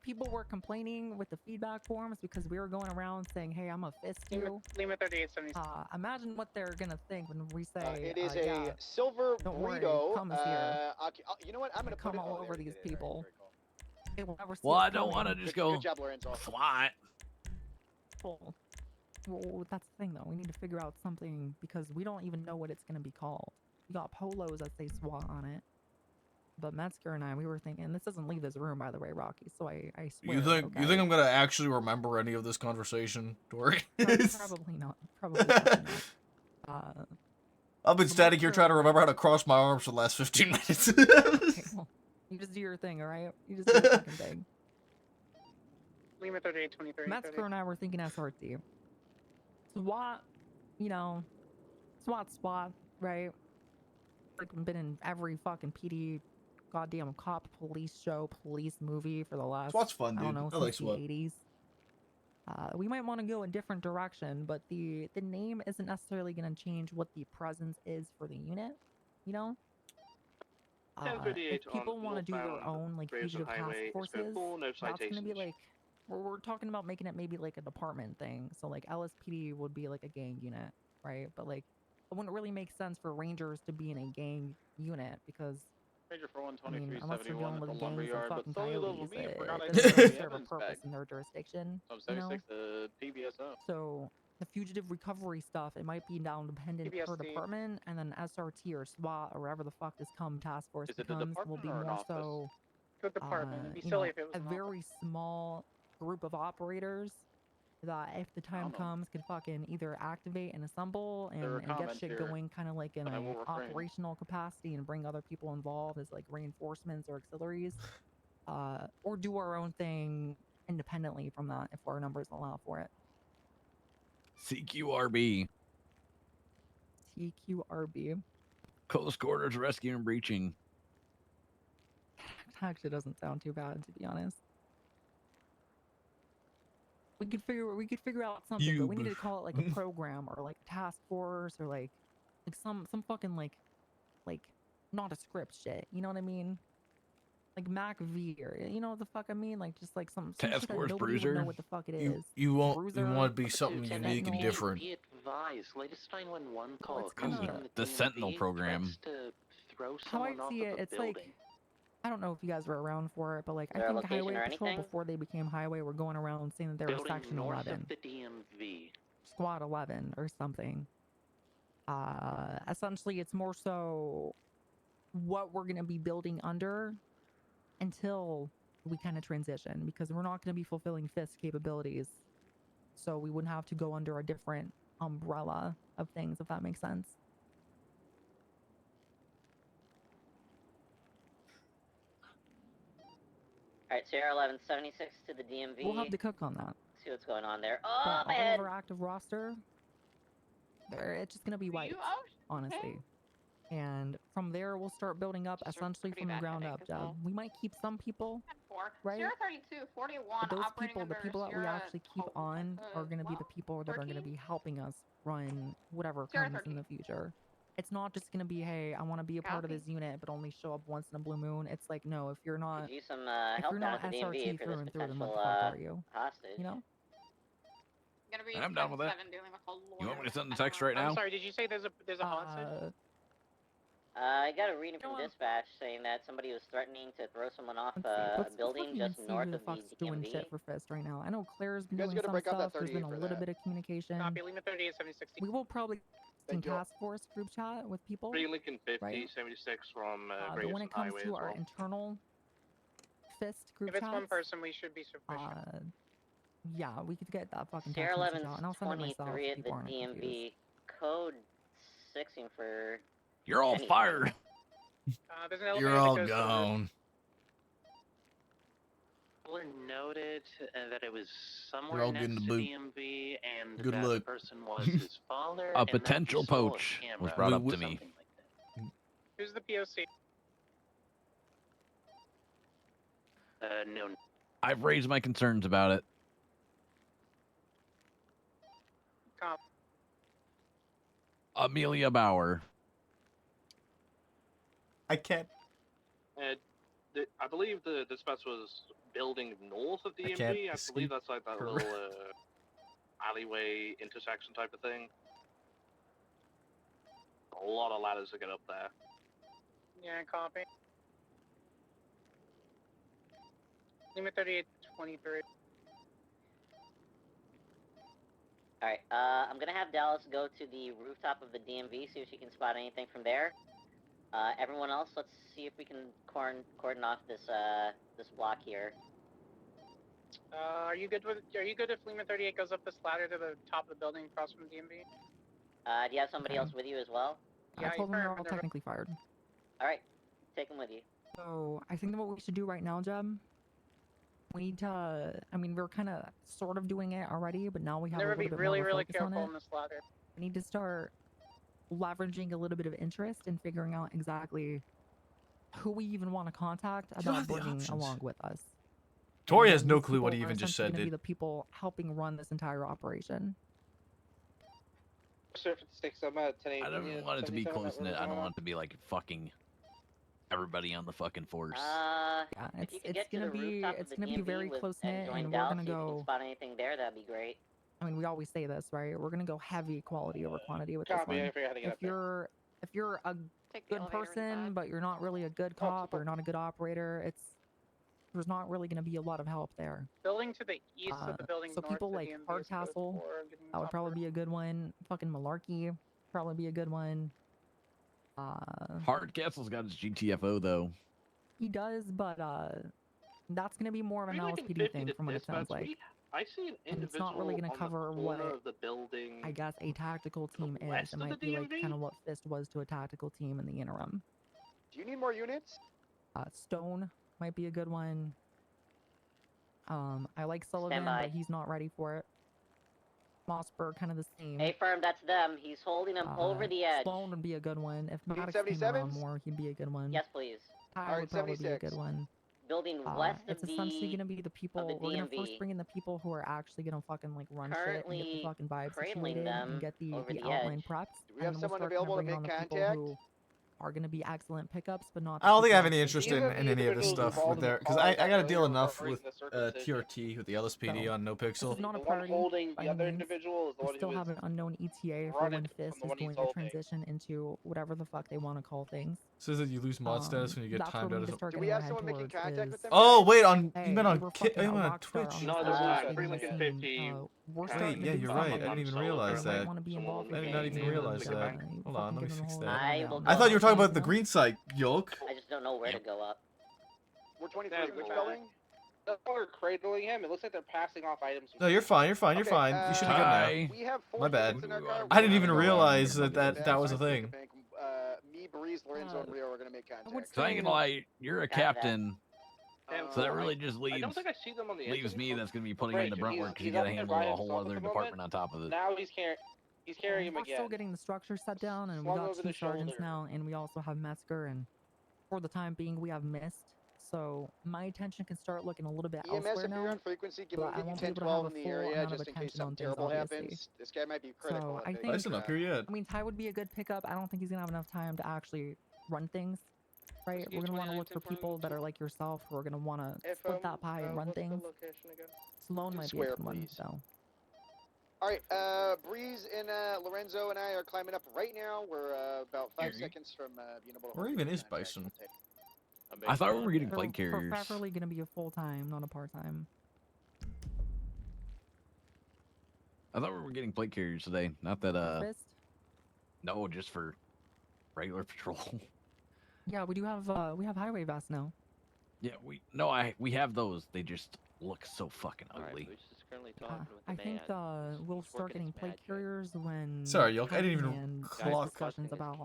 people were complaining with the feedback forms because we were going around saying, "Hey, I'm a fist you," Lima 3876. imagine what they're gonna think when we say, It is yeah, a silver don't worry, burrito. come is here. You know what? I'm gonna come put it all over there. these people. They will never see Well, us I don't want to coming. just go Good job, Lorenzo. SWAT. Well, that's the thing, though. We need to figure out something because we don't even know what it's gonna be called. We got polos that say SWAT on it. But Metzger and I, we were thinking, this doesn't leave this room, by the way, Rocky. So I swear. You think okay? I'm gonna actually remember any of this conversation, Dory? Probably not. Probably not. I've been so standing here trying to Metzger- remember how to cross my arms for the last 15 minutes. Okay, well, you just do your thing, all right? You just do your fucking thing. Lima 3823. Metzger and I were thinking SRT. SWAT, you know, SWAT, right? Like, been in every fucking PD, goddamn cop, police show, police movie for the last, SWAT's fun, I don't dude. know, I like since the SWAT. 80s. We might want to go a different direction, but the name isn't necessarily going to change what the presence is for the unit, you know? If 10:38 people on want to do their northbound own, like, Gravesend fugitive task Highway, forces, full, no that's going to be, citations. like, we're talking about making it maybe, like, a department thing. So, like, LSPD would be, like, a gang unit, right? But, like, it wouldn't really make sense for Rangers to be in a gang unit because, Major for I mean, unless they're 12371 dealing at with the gangs of lumberyard, but fucking solely coyotes, over me, it forgot I doesn't didn't really have serve a evidence purpose back. in their jurisdiction, I'm you know? 76 to PBSO. So the fugitive recovery stuff, it might be down dependent per PBSD. department, and then SRT or SWAT or wherever the fuck this task force Is it a becomes will department be or an more office? so Good department. It'd be you silly know, if it was a an very small group of operators that if the time comes could fucking either activate and assemble There are and get comments shit here, going kind of like in but I will an refrain. operational capacity and bring other people involved as like reinforcements or auxiliaries, or do our own thing independently from that if our numbers allow for it. CQRB. CQRB. Close quarters rescue and breaching. Actually doesn't sound too bad, to be honest. We could figure out something, but we need to call it like a program or like a task force or like some fucking like not a script shit. You know what I mean? Like MacV or you know what the fuck I mean? Like just like some Task shit that Force nobody would Bruiser? know what the fuck it is. You want to Bruiser, be something unique and different. Be advised, latest 911 call. it's kinda- The Sentinel program. To throw How I someone off see of it, a it's like building. I don't know if you guys were around for it, but like I there a think location Highway or Patrol anything? before they became Highway were going around saying that they were Building Section north 11. of the DMV. Squad 11 or something. Essentially it's more so what we're going to be building under until we kind of transition, because we're not going to be fulfilling FIST capabilities, so we wouldn't have to go under a different umbrella of things, if that makes sense. Alright, Sierra 1176 to the DMV. We'll have to cook on that. See what's going on there. Oh, But my all head! of our active roster, it's just going to be white, honestly. And from there, we'll start building up essentially from the ground up. We might keep some people, right? Sierra 32, 41, But those operating people, the under people that we Sierra actually keep on are going to be the people that are going to be helping us run whatever Sierra comes in the future. It's not just going to be, hey, I want to be a part of this unit, but only show up once in a blue moon. It's like, no, if you're not, Could use some if help you're down not at the DMV SRT for through this and through, then what potential the fuck are you? hostage. You know? Gonna be I'm down with that. 10-7 dealing with a lawyer. You want me to send the text right now? I'm sorry, did you say there's a hostage? I got a reading from dispatch saying that somebody was threatening to throw someone off a building just north of the doing DMV. shit for FIST right now. I know Claire's been You guys doing gotta some break out that stuff. There's been 38 a for little that. bit of communication. Copy, Lima 38, 760. We will probably in Thank you. task force group chat with people. 3 Lincoln 50, right? 76 from But when Gravesend it comes Highway to as our well. internal FIST group If it's chats, one person, we should be sufficient. yeah, we could get that fucking Sierra text message out, and I'll send it myself. 1123 If at the people aren't confused. DMV. Code 6ing for. You're all anything. fired. There's an elevator You're that all goes to the roof. gone. Caller noted that it was You're somewhere all next getting to the boot. DMV, and Good that luck. the person was his father. A and that he potential stole poach a was camera brought or up to me. something like that. Who's the POC? No. I've raised my concerns about it. Cop. Amelia Bauer. I can't. I believe the dispatch was building north of I DMV. can't I believe that's like that her. little alleyway intersection type of thing. A lot of ladders to get up there. Yeah, copy. Lima 38, 23. Alright, I'm gonna have Dallas go to the rooftop of the DMV, see if she can spot anything from there. Everyone else, let's see if we can cordon off this this block here. Are you good if Lima 38 goes up this ladder to the top of the building across from the DMV? Do you have somebody else with you as well? I told them they're all technically fired. All right, take them with you. So I think that what we should do right now, Jeb, we need to. I mean, we're kind of sort of doing it already, but now we have a little bit more really focus on careful it. on this ladder. We need to start leveraging a little bit of interest and figuring out exactly who we even want to contact about bringing along with us. Tori And has no these clue what people he are even just essentially said, gonna be dude. the people helping run this entire operation. Surface 6, I'm at 10 I don't want it to be close knit. I don't want it to be like fucking everybody on the fucking force. Yeah, If you could it's get to gonna the be rooftop of it's the gonna be DMV very with close knit, join and we're Dallas, gonna see if you can go. spot anything there, that'd be great. I mean, we always say this, right? We're gonna go heavy quality over quantity with this Copy, one. I forgot how to get up there. If you're a good person, but you're not really a good cop or not a good operator, there's not really gonna be a lot of help there. Building to the east of the building So north people of the like DMV is Hardcastle, code 4, getting that would top probably be a good one. Fucking Malarkey, probably be a good one. Hardcastle's got his GTFO though. He does, but that's gonna be more of an Maybe like in LSPD 50 thing to from what it sounds dispatch, like. I see an And it's individual not really gonna on cover the what corner of the building. I guess a tactical team is. west It of might the be like DMV? kind of what Fist was to a tactical team in the interim. Do you need more units? Stone might be a good one. I like Sullivan, by. but he's not ready for it. Mossberg, kind of the same. Hey, firm, that's them. He's holding them over the edge. Sloan would be a good one. If Maddox came around more, he'd be a good one. Yes, please. Ty would probably be a good one. Building west of It's essentially the gonna be the people. the We're gonna first DMV. bring in the people who are actually gonna fucking like run shit and get the Currently fucking vibe cradling situated them and get the over the outline edge. prepped. Do we have and then we'll someone start available to bringing make on the people contact? who are gonna be excellent pickups, but not. I don't think I have people any who interest are in, gonna be any of this individuals stuff with involved there, in because all I that gotta deal earlier enough covering with the circumcision. TRT with the LSPD on No This Pixel. is not a The party. one holding by the other any means. individual is the We one still who have is an unknown ETA for running when from Fist the is one he's going to holding. transition into whatever the fuck they want to call things. Says that you lose mod status when you get That's where timed we out need of to something. start Do we getting our have head someone making towards contact is, with them? Oh wait, you hey, meant on we were fucking you meant on Rockstar Twitch. on No, this there's side, not. leading Free the Lincoln scene. 50. We're starting Wait, to yeah, do you're some right. of I didn't them. even Solo realize You might that. want to be involved I with did not even things, realize and, that. you Hold on, fucking let me give them a fix whole that. I will I thought you were talking go. about the green site, Yolk. I just don't know where to go up. We're 23. That's Which bad. building? No longer cradling him. It looks like they're passing off items. No, you're fine. You're fine. You're Okay, fine. You should be good now. We have 4 My bad. units in our car. I didn't We're even gonna go realize out. that was a Find thing. Bank. Me, Breeze, Lorenzo, and Rio are gonna make contact. So I ain't gonna lie, you're a captain. So that really just I don't leaves think I see them on the leaves inside. me that's gonna be putting in the brunt work because you He's gotta up there handle by a whole himself at other the department moment. on top of it. Now he's carrying him We're again. still getting the structure set down, and we Slung got over 2 the sergeants shoulder. now, and we also have Metzger, and for the time being, we have Mist. So my attention can start looking a little bit EMS, elsewhere if you're now. on frequency, give but them I won't be 10, able to have 12 a in the full area amount of just in case attention on something things, terrible obviously. happens. This guy might be critical. So I think. Bryson up here yet. I mean, Ty would be a good pickup. I don't think he's gonna have enough time to actually run things. Right? We're gonna want to look for people that are like yourself who are gonna want to split that pie and run things. Sloan might be a Square, good one, please. though. All right, Breeze and Lorenzo and I are climbing up right now. We're about 5 seconds from being able to. Where even is Bison? I thought we were getting They're plate carriers. preferably gonna be a full-time, not a part-time. I thought we were getting plate carriers today. Not that Fist? no, just for regular patrol. Yeah, we do have we have highway vests now. Yeah, we have those. They just look so fucking ugly. I think we'll start getting plate carriers when. Sorry, Yolk, I didn't even Candyman has clock. discussions about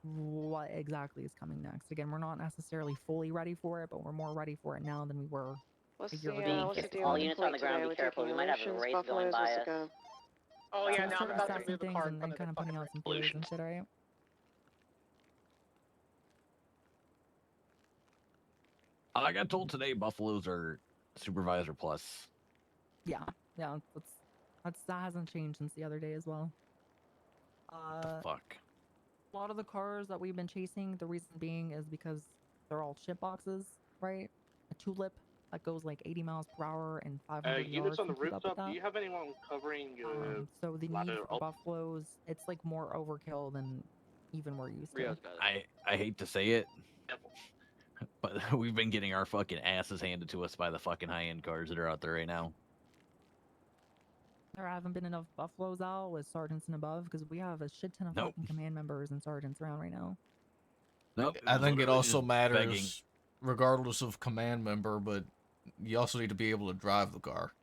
what exactly is coming next. Again, we're not necessarily fully ready for it, but we're more ready for it now than we were What's a year the, ago. what's the deal All with the units on the plate ground, today? be We're careful. We taking might have a emissions, race going buffaloes, by what's us. it go? Oh So yeah, we'll now start I'm about to assessing move the things car in and front of kind the of putting fucking out some feelers and shit, right? I got told today buffaloes are supervisor plus. Yeah, that hasn't changed since the other day as well. Fuck. A lot of the cars that we've been chasing, the reason being is because they're all ship boxes, right? A tulip that goes like 80 miles per hour and 500 yards. Units on the can keep up with rooftop. Do that. you have anyone covering So the need ladder for up? buffaloes, it's like more overkill than even we're used to. I hate to say it, but we've been getting our fucking asses handed to us by the fucking high-end cars that are out there right now. There haven't been enough buffaloes out with sergeants and above because we have a shit ton of fucking command members and sergeants around right now. Nope. I think it literally also just matters begging. regardless of command member, but you also need to be able to drive the car.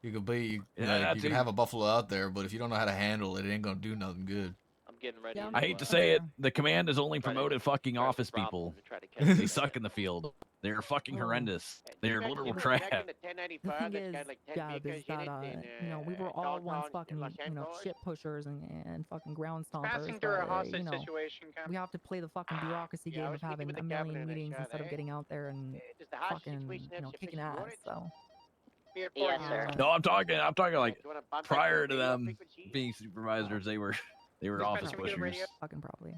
You could be Yeah, like, that you can too. have a buffalo out there, but if you don't know how to handle it, it ain't gonna do nothing good. I'm getting ready. Yeah, to, I hate to uh, say it, the command has only try to promoted fucking address office the problem people. to try to catch They it. suck in the field. They're fucking Well, horrendous. They're literal the- trash. The thing is, Jeb, is that you know, we were all once fucking shit pushers and fucking ground stompers, Passing through a but hostage you know, situation, Cap. we have to play the fucking bureaucracy yeah, I game was of having speaking a with the million governor and meetings shot, instead of getting out there and Does the hostage fucking situation have kicking sufficient ass. warrants? So Yes, sir. No, I'm talking like Do you want to bump that prior to radio them frequency? being supervisors, they were Dispatch, office can we get a radio? pushers. fucking probably.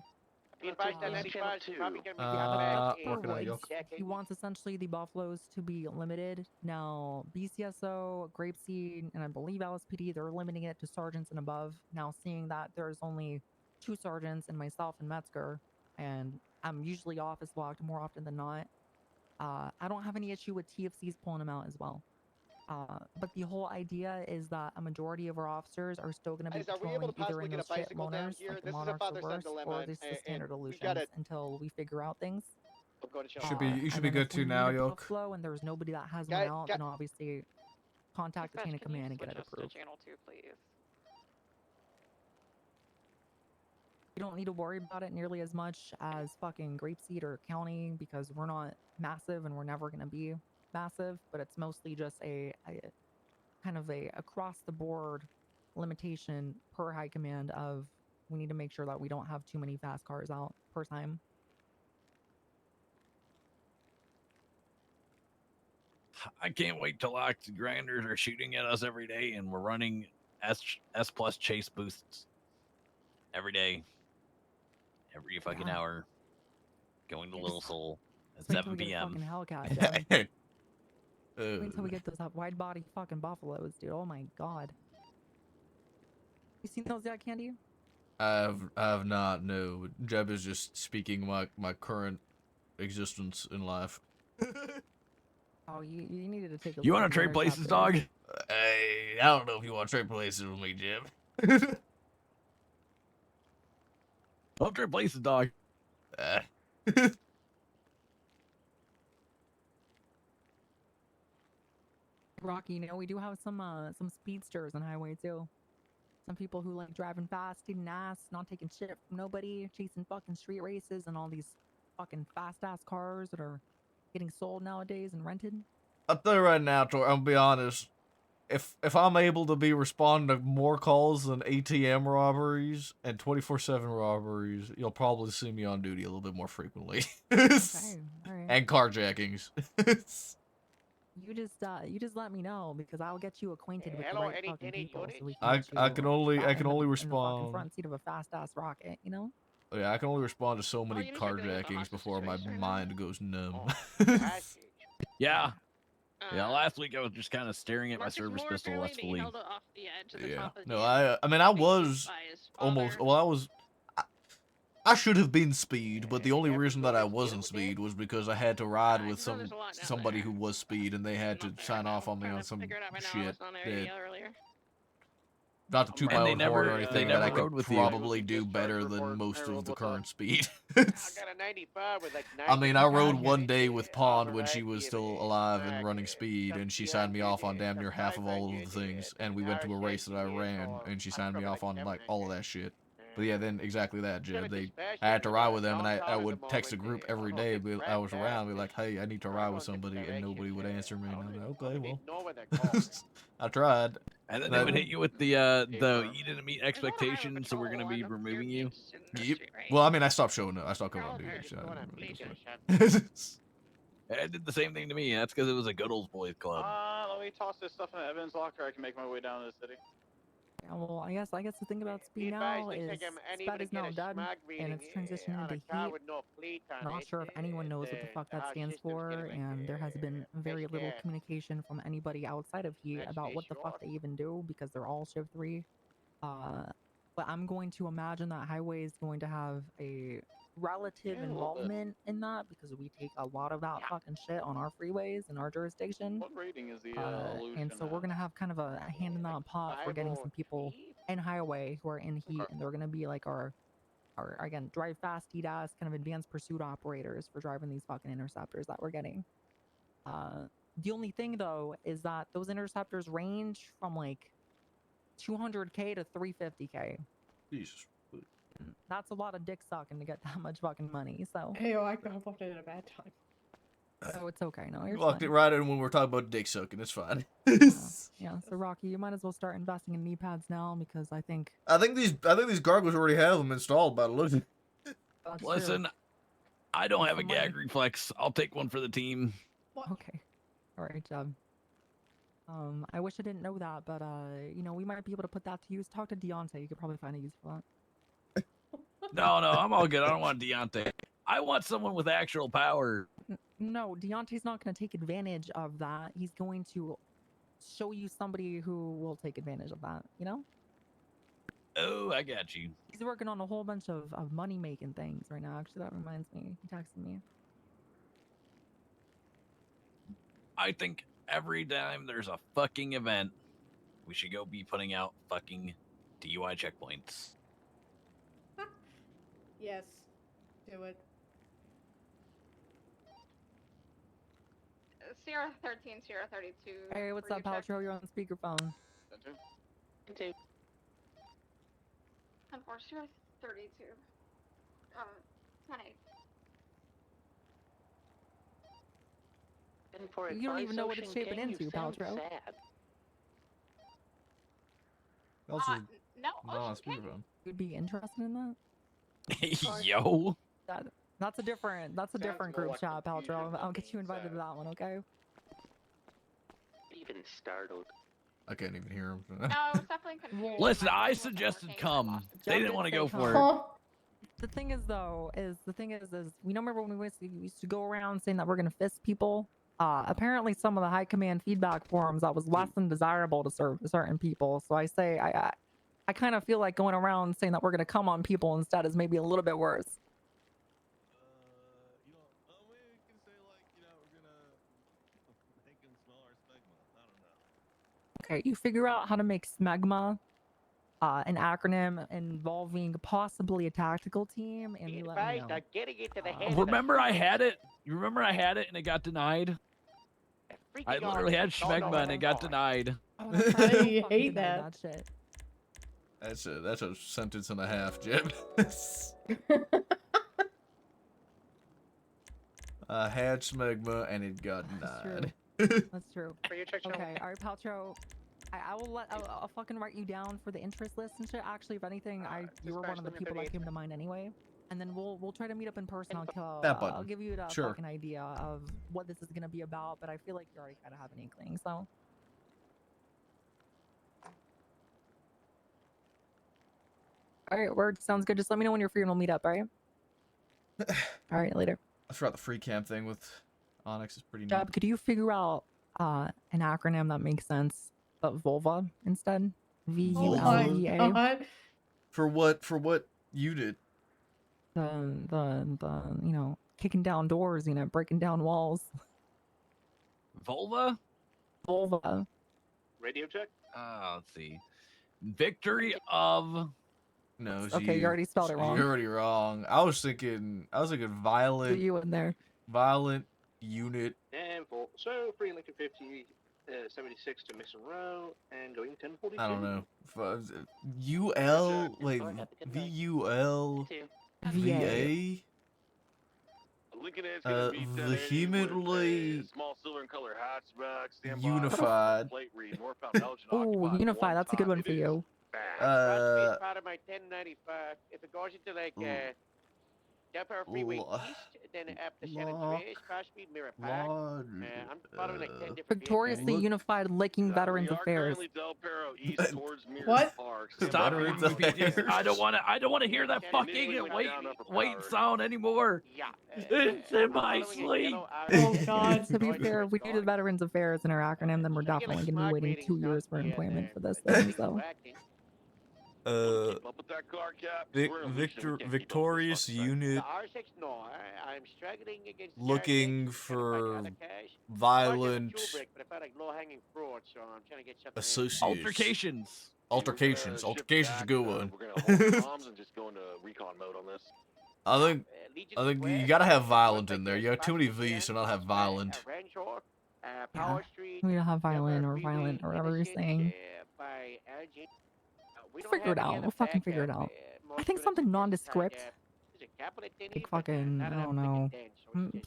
Be advised that 95 is probably going to be Yeah, back working on in Yoke. he wants essentially the buffaloes to be limited. Now, BCSO, Grapeseed, and I believe LSPD, they're limiting it to sergeants and above. Now, seeing that there's only 2 sergeants and myself and Metzger, and I'm usually office locked more often than not, I don't have any issue with TFCs pulling them out as well. But the whole idea is that a majority of our officers are still going to be Guys, are we able patrolling to either possibly in get a those shit bicycle down loners, here? like the This is a Monarchs or father-son worse, dilemma, or just the and standard we've illusions got to until we figure out things. go to You should be And good then if to we now, need a Yoke. Buffalo and there's nobody that has Guy- one out, guy- then obviously contact the chain of Dispatch, can you command and get switch it us to approved. channel 2, please? You don't need to worry about it nearly as much as fucking Grapeseed or County because we're not massive and we're never going to be massive, but it's mostly just a kind of a across the board limitation per high command of we need to make sure that we don't have too many fast cars out per time. I can't wait till Ox grinders are shooting at us every day and we're running S plus chase boosts every day, every fucking hour, going to Little Soul at Wait until 7 we get a p.m. fucking Hellcat, Jeb. Wait until we get those wide body fucking buffaloes, dude. Oh my god. You seen those yet, Candy? I have not. No, Jeb is just speaking my current existence in life. Oh, you needed to take a You look want at to the trade places, interceptors. dog? Hey, I don't know if you want to trade places with me, Jeb. I'll trade places, dog. Rocky, you know, we do have some speedsters on highway too. Some people who like driving fast, eating ass, not taking shit from nobody, chasing fucking street races and all these fucking fast ass cars that are getting sold nowadays and rented. I'll tell you right now, Tor, I'll be honest. If I'm able to be responding to more calls than ATM robberies and 24/7 robberies, you'll probably see me on duty a little bit more frequently. Okay, alright. And carjackings. You just let me know because I'll get you acquainted with the Hello, right any fucking tenant people so we can I get you I can only in the fucking respond. front seat of a fast ass rocket, you know? Yeah, I can only respond to so many you need to deal with the carjackings hostage before my situation right now. mind goes numb. Yeah. Yeah, last week I was just kind of staring at my Marcus service Moore pistol apparently that lustfully. you held it off the edge of the Yeah. top of the No, dam. I mean I was by his almost. father. Well, I was. I should have been speed, but the only reason that I wasn't speed was because I had to ride with somebody who was speed, and they had to sign off on me on some shit. That, not to toot my And they own horn or never- anything, they that I never could rode with you. probably do better than most of the current speed. I got a 95 with like I mean, I rode one day with Pond when she was still alive and running speed, and she signed me off on damn near half of all of the things, and we went to a race that I ran, and she signed me off on, like, all of that shit. But yeah, then exactly that, Jeb. I had to ride with them, and I would text a group every day, I was around, be like, hey, I need to ride with somebody, and nobody would answer me, and I'm like, okay, well, I tried. And then they would hit you with the you didn't meet expectations, so we're gonna be removing you. Yep. Well, I mean, I stopped showing up. I stopped coming on duty. So I didn't really do so. It did the same thing to me. That's because it was a good old boys club. Let me toss this stuff in the Evans locker. I can make my way down to the city. Yeah, well, I guess the thing about speed now is SPED is now dead and it's transitioning into heat. Not sure if anyone knows what the fuck that stands for, and there has been very little communication from anybody outside of heat about what the fuck they even do because they're all Shiv 3. But I'm going to imagine that highway is going to have a relative involvement in that because we take a lot of that fucking shit on our freeways in our jurisdiction. What rating is the illusion? And so we're gonna have kind of a hand in that pot for getting some people in highway who are in heat, and they're gonna be like our are again drive fast, EDAS, kind of advanced pursuit operators for driving these fucking interceptors that we're getting. The only thing though is that those interceptors range from like 200K to 350K. Jesus. That's a lot of dick sucking to get that much fucking money. So. Hey, I walked in at a bad time. Oh, it's okay. No, You you're walked fine. it right in when we were talking about dick sucking. It's fine. Yeah. So Rocky, you might as well start investing in knee pads now because I think. I think these gargoyles already have them installed by the looks. That's Listen, true. I don't have a Some money. gag reflex. I'll take one for the team. Okay. All right, job. I wish I didn't know that, but you know, we might be able to put that to use. Talk to Deontay. You could probably find a use for that. No, I'm all good. I don't want Deontay. I want someone with actual power. No, Deontay's not going to take advantage of that. He's going to show you somebody who will take advantage of that, you know? Oh, I got you. He's working on a whole bunch of money-making things right now. Actually, that reminds me. He texted me. I think every time there's a fucking event, we should go be putting out fucking DUI checkpoints. Yes, do it. Sierra 13, Sierra 32. Hey, what's for up, your check. Paltrow? You're on speakerphone. 10 4, Sierra 32. 10-8. You don't even know what it's shaping into, Paltrow. Also, No, not on speakerphone. You'd be interested in that? Yo. That's a different group chat, Paltrow. I'll get you invited to that one, okay? Even startled. I can't even hear him. No, it's definitely confused. Listen, I suggested come. They didn't want to go for it. The thing is, though, we don't remember when we used to go around saying that we're gonna fist people. Apparently, some of the high command feedback forums that was less than desirable to serve certain people. So I say I kind of feel like going around saying that we're gonna come on people instead is maybe a little bit worse. Okay, you figure out how to make smegma an acronym involving possibly a tactical team, and you let me know. Getting it to the head. Remember I had it? You remember I had it and it got denied? I literally had Schmegma and it got denied. Oh, that's right. I Fucking hate denied that. shit. That's a sentence and a half, Jim. I had smegma and it got denied. That's true. Okay, all right, Paltrow. I'll fucking write you down for the interest list and shit. Actually, if anything, you were one of the people that came to mind anyway. And then we'll try to meet up in person. I'll give you the fucking idea of what this is gonna be about. But I feel like you already kind of have an inkling. So. All right, word sounds good. Just let me know when you're free and we'll meet up. All right. All right, later. I forgot the free camp thing with ONX is pretty neat. Jab, could you figure out an acronym that makes sense, but vulva instead? VULVA. For what unit? The you know, kicking down doors, you know, breaking down walls. Vulva? Vulva. Radio check? Let's see. Victory of. No, Okay, you already spelled it wrong. You're already wrong. I was thinking violent. Put you in there. Violent unit. And full. So free Lincoln 50, 76 to Mixon Row, and going 1042. I don't know. UL like VUL VA. Vehemently small silver and color hatchback, unified. Oh, unified. That's a good one for you. It's part of my 1095. If it goes into like Delaware Freeway East, then after San Andreas, Far Speed Mirror Park. I'm following like 10 different Victoriously unified licking Veterans Affairs. What? Stop it. I don't want to hear that fucking wait sound anymore. It's in my sleep. Oh God. To be fair, if we do the Veterans Affairs in our acronym, then we're definitely gonna be waiting 2 years for employment for this thing. So. Victorious unit looking for violent association. Altercations. Altercations. Altercations a good one. We're gonna hold comms and just go into recon mode on this. I think you gotta have violent in there. You have too many V's to not have violent. Yeah. We don't have violent or whatever you're saying. We'll figure it out. We'll fucking figure it out. I think something nondescript. Like fucking, I don't know.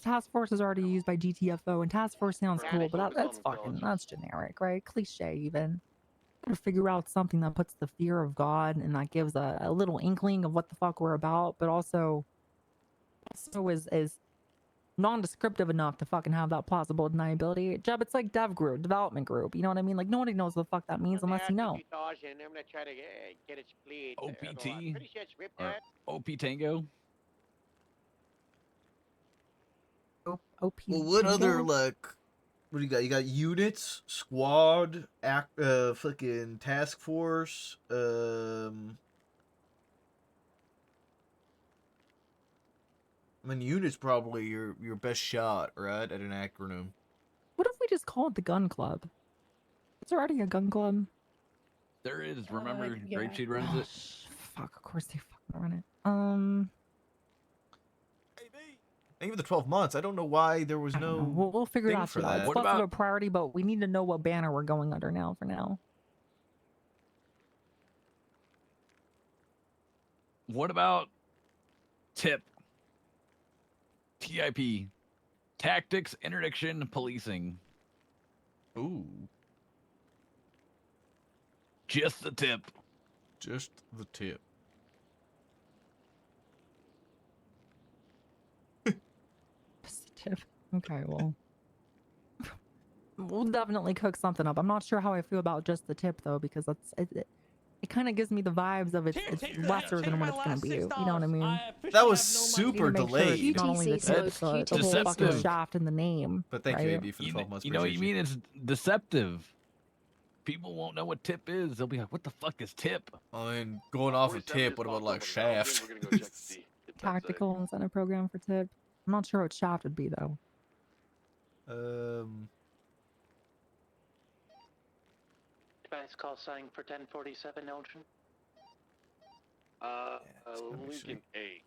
Task force is already used by GTFO, and task force sounds cool, but that's generic, right? Cliche even. Gotta figure out something that puts the fear of God and that gives a little inkling of what the fuck we're about, but also is non-descriptive enough to fucking have that plausible deniability. Jeb, it's like dev group, development group. You know what I mean? Like nobody knows what the fuck that means unless you know. OPT or OP Tango. OP. Well, what other like? What do you got? You got units, squad, fucking task force. I mean, unit's probably your best shot, right? At an acronym. What if we just call it the gun club? Is there already a gun club? There is. Remember, yeah. Grapeseed runs it. Fuck, of course they fucking run it. Even the 12 months, I don't know why there was no. We'll figure it thing out for for that. that. It's less of a priority, but we need to know what banner we're going under now. For now. What about TIP? TIP. Tactics, Interdiction, Policing. Ooh. Just the tip. Just the tip. Tip. Okay, well, we'll definitely cook something up. I'm not sure how I feel about just the tip though, because it kind of gives me the vibes of it's lesser than what it's gonna be. You know what I mean? That was super delayed. Sure not only the tip, it's the whole fucking shaft in the name. But thank you, right? AB, for the 12 months. You know what you mean? It's deceptive. People won't know what tip is. They'll be like, "What the fuck is tip?" I mean, going off of tip, what about like shaft? Tactical incentive program for tip. I'm not sure what shaft would be though. Advice call sign for 1047 Elgin. Lincoln 8.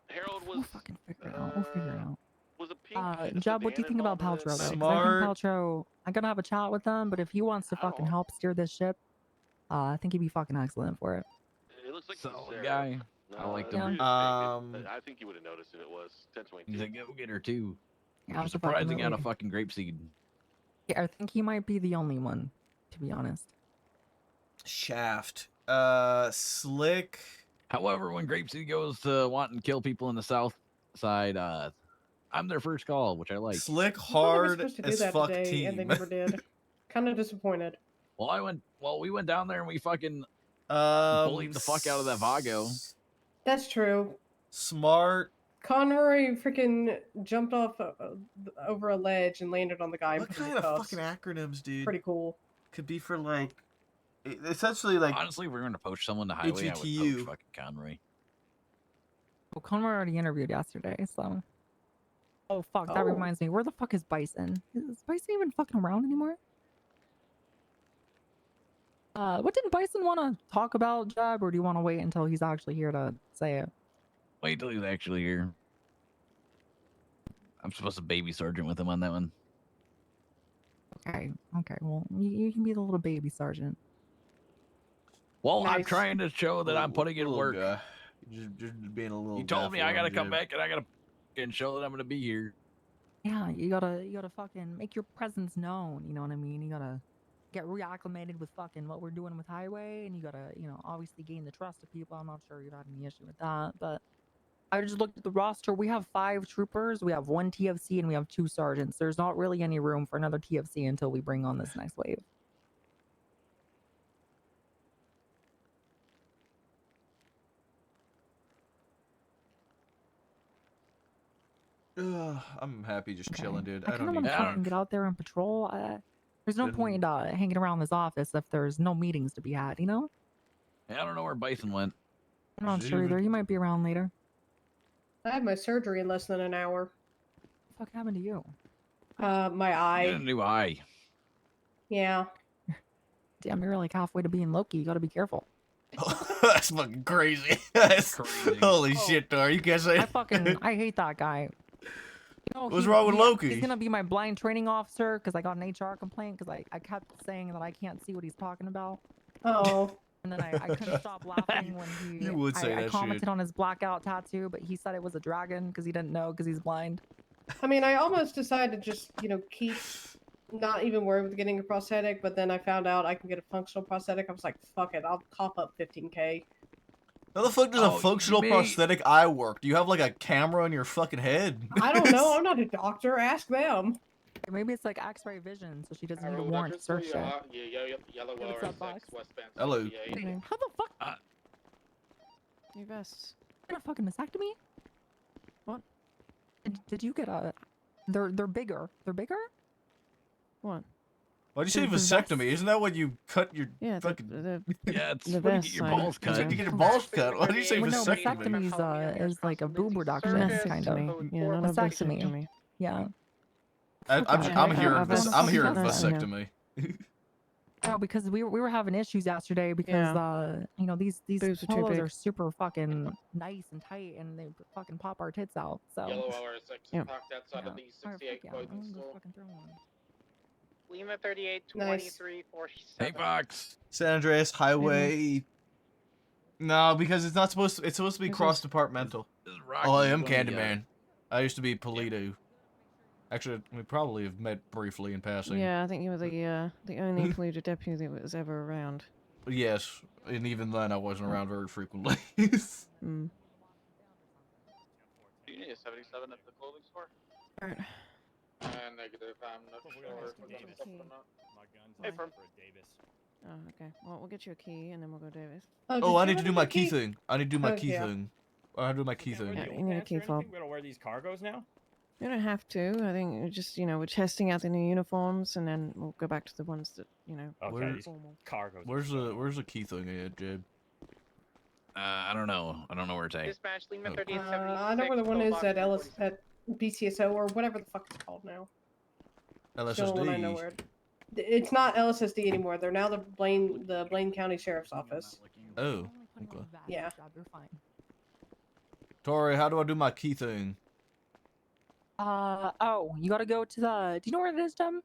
Harold was. We'll fucking figure it out. We'll figure it out. Was a pink. Job, what do you think about Paltrow though? 'Cause I think Smart. Paltrow, I'm gonna have a chat with him, but if he wants to fucking help steer this ship, I think he'd be fucking excellent for it. It looks like Solid guy. I liked him. I think you would have noticed if it was 1022. He's a go-getter too. Yeah, I'm it's surprising out definitely- of fucking Grapeseed. Yeah, I think he might be the only one, to be honest. Shaft. Slick. However, when Grapeseed goes to want and kill people in the south side, I'm their first call, which I like. Slick, I thought hard they were supposed to do as that fuck today, team. and they never did. Kind of disappointed. Well, we went down there and we fucking bullied the fuck out of that Vago. That's true. Smart. Conroy freaking jumped off over a ledge and landed on the guy. What and put him kind in of cuffs. fucking acronyms, dude? Pretty cool. Could be for like, essentially like. Honestly, if we're going to poach someone to highway, I would HETU. poach fucking Conroy. Well, Conroy already interviewed yesterday, so. Oh fuck, that reminds me. Where the fuck is Bison? Is Bison even fucking around anymore? What did Bison want to talk about, Jeb, or do you want to wait until he's actually here to say it? Wait till he's actually here. I'm supposed to baby sergeant with him on that one. Okay, well, you can be the little baby sergeant. Well, I'm Nice. trying to show that I'm putting in Little work. guy. Just being a little. You told guy me for I him, gotta come Jib. back and I gotta fucking show that I'm gonna be here. Yeah, you gotta fucking make your presence known, you know what I mean? You gotta get reacclimated with fucking what we're doing with Highway, and you gotta, obviously gain the trust of people. I'm not sure you've had any issue with that, but I just looked at the roster. We have 5 troopers, we have 1 TFC, and we have 2 sergeants. There's not really any room for another TFC until we bring on this next wave. I'm happy just chilling, dude. I I kind don't of need want to fucking get out there and patrol. There's no point hanging around this office if there's no meetings to be had, you know? I don't know where Bison went. I'm not sure either. You might be around later. I had my surgery in less than an hour. What the fuck happened to you? My eye. Get a new eye. Yeah. Damn, you're like halfway to being Loki. You gotta be careful. That's fucking crazy. That's crazy. Holy Oh, shit, Tor. You can't say I hate that guy. You know, What's wrong with Loki? He's gonna be my blind training officer because I got an HR complaint because I kept saying that I can't see what he's talking about. Oh. And then I couldn't stop laughing when he. You would say I that commented shit. on his blackout tattoo, but he said it was a dragon because he didn't know because he's blind. I mean, I almost decided to just, keep not even worry with getting a prosthetic, but then I found out I can get a functional prosthetic. I was like, fuck it, I'll cop up 15K. How the fuck does a functional prosthetic eye work? Do you have like a camera in your fucking head? I don't know. I'm not a doctor. Ask them. Maybe it's like X-ray vision, so she doesn't need a warrant to search it. Yellow What's up, Box? westbound. Hello. How the fuck? Your vests. You got a fucking mastectomy? What? Did you get a? They're bigger. They're bigger. What? Why'd you say vasectomy? Isn't that when you cut your fucking... Yeah, it's the when you vest get your side. balls cut. You get your balls cut. Why do you say Well, no, vasectomy? vasectomy is like a boob reduction, kind of. Vasectomy. Yeah, not a vasectomy. Yeah. I'm hearing vasectomy. Oh, because we were having issues yesterday because these Boobs are too polos big. are super fucking nice and tight and they fucking pop our tits out. So. Yellow RSX Yep. parked outside of the 68 clothing store. Lima 38, Nice. 23, 47. Hey, Fox. San Andreas Highway. No, because it's not supposed to. It's supposed to be cross-departmental. Oh, I am Candyman. I used to be Polito. Actually, we probably have met briefly in passing. Yeah, I think you were the only polluted deputy that was ever around. Yes, and even then I wasn't around very frequently. Mm. Do you need a 77 at the clothing store? Alright. Negative. I'm not sure if we're gonna stop or not. Hey, Firm. Oh, okay. Well, we'll get you a key and then we'll go Davis. Oh, I need to do my key thing. I need to do my Oh, key yeah. thing. I have to do my key thing. Yeah, you need a key fob. We gotta wear these cargos now? You don't have to. I think we're just, we're testing out the new uniforms and then we'll go back to the ones that, Okay, these formal. cargos. Where's the key thing at, Jib? I don't know. I don't know where it's at. Dispatch Lima Oh. 38, I know where the one is at BCSO or whatever the fuck it's called now. It's the only one I know LSSD. where. It's not LSSD anymore. They're now the Blaine County Sheriff's Office. Oh. Okay. Yeah. You're fine. Tori, how do I do my key thing? You gotta go to the. Do you know where it is, Jem?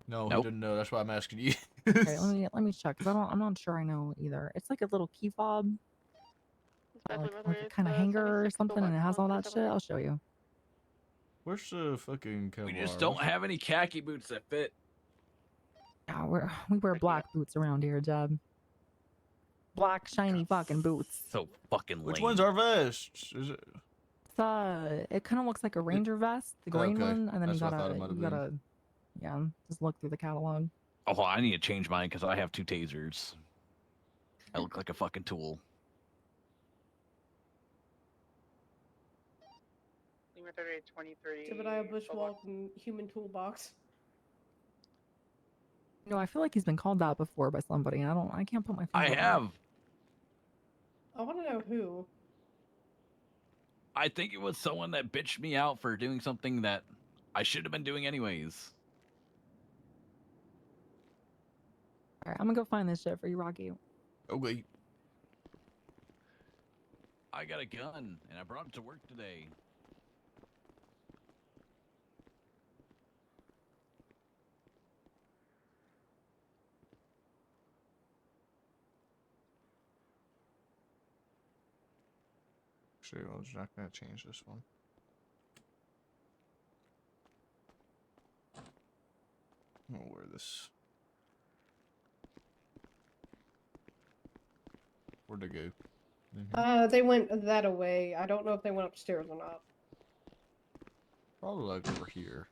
No, Nope. I didn't know. That's why I'm asking you. Okay, let me check because I'm not sure I know either. It's like a little key fob, like a kind of hanger or something, and it has all that shit. I'll show you. Where's the fucking We Kevlar? just don't have any khaki boots that fit. Yeah, we wear black boots around here, Jeb. Black shiny fucking boots. So fucking lame. Which one's our vests? Is it? It kind of looks like a ranger vest, the green Okay, one, and then that's what I thought it might you have been. gotta, yeah, just look through the catalog. Oh, I need to change mine because I have 2 tasers. I look like a fucking tool. Lima 38, 23. Jebediah Bushwalk and Human Toolbox. I feel like he's been called that before by somebody. And I can't put my I finger on it. have. I want to know who. I think it was someone that bitched me out for doing something that I should have been doing anyways. All right, I'm gonna go find this shit for you, Rocky. Okay. I got a gun and I brought it to work today. Actually, I was not gonna change this one. I'm gonna wear this. Where'd they go? In here? They went that away. I don't know if they went upstairs or not. Probably like over here.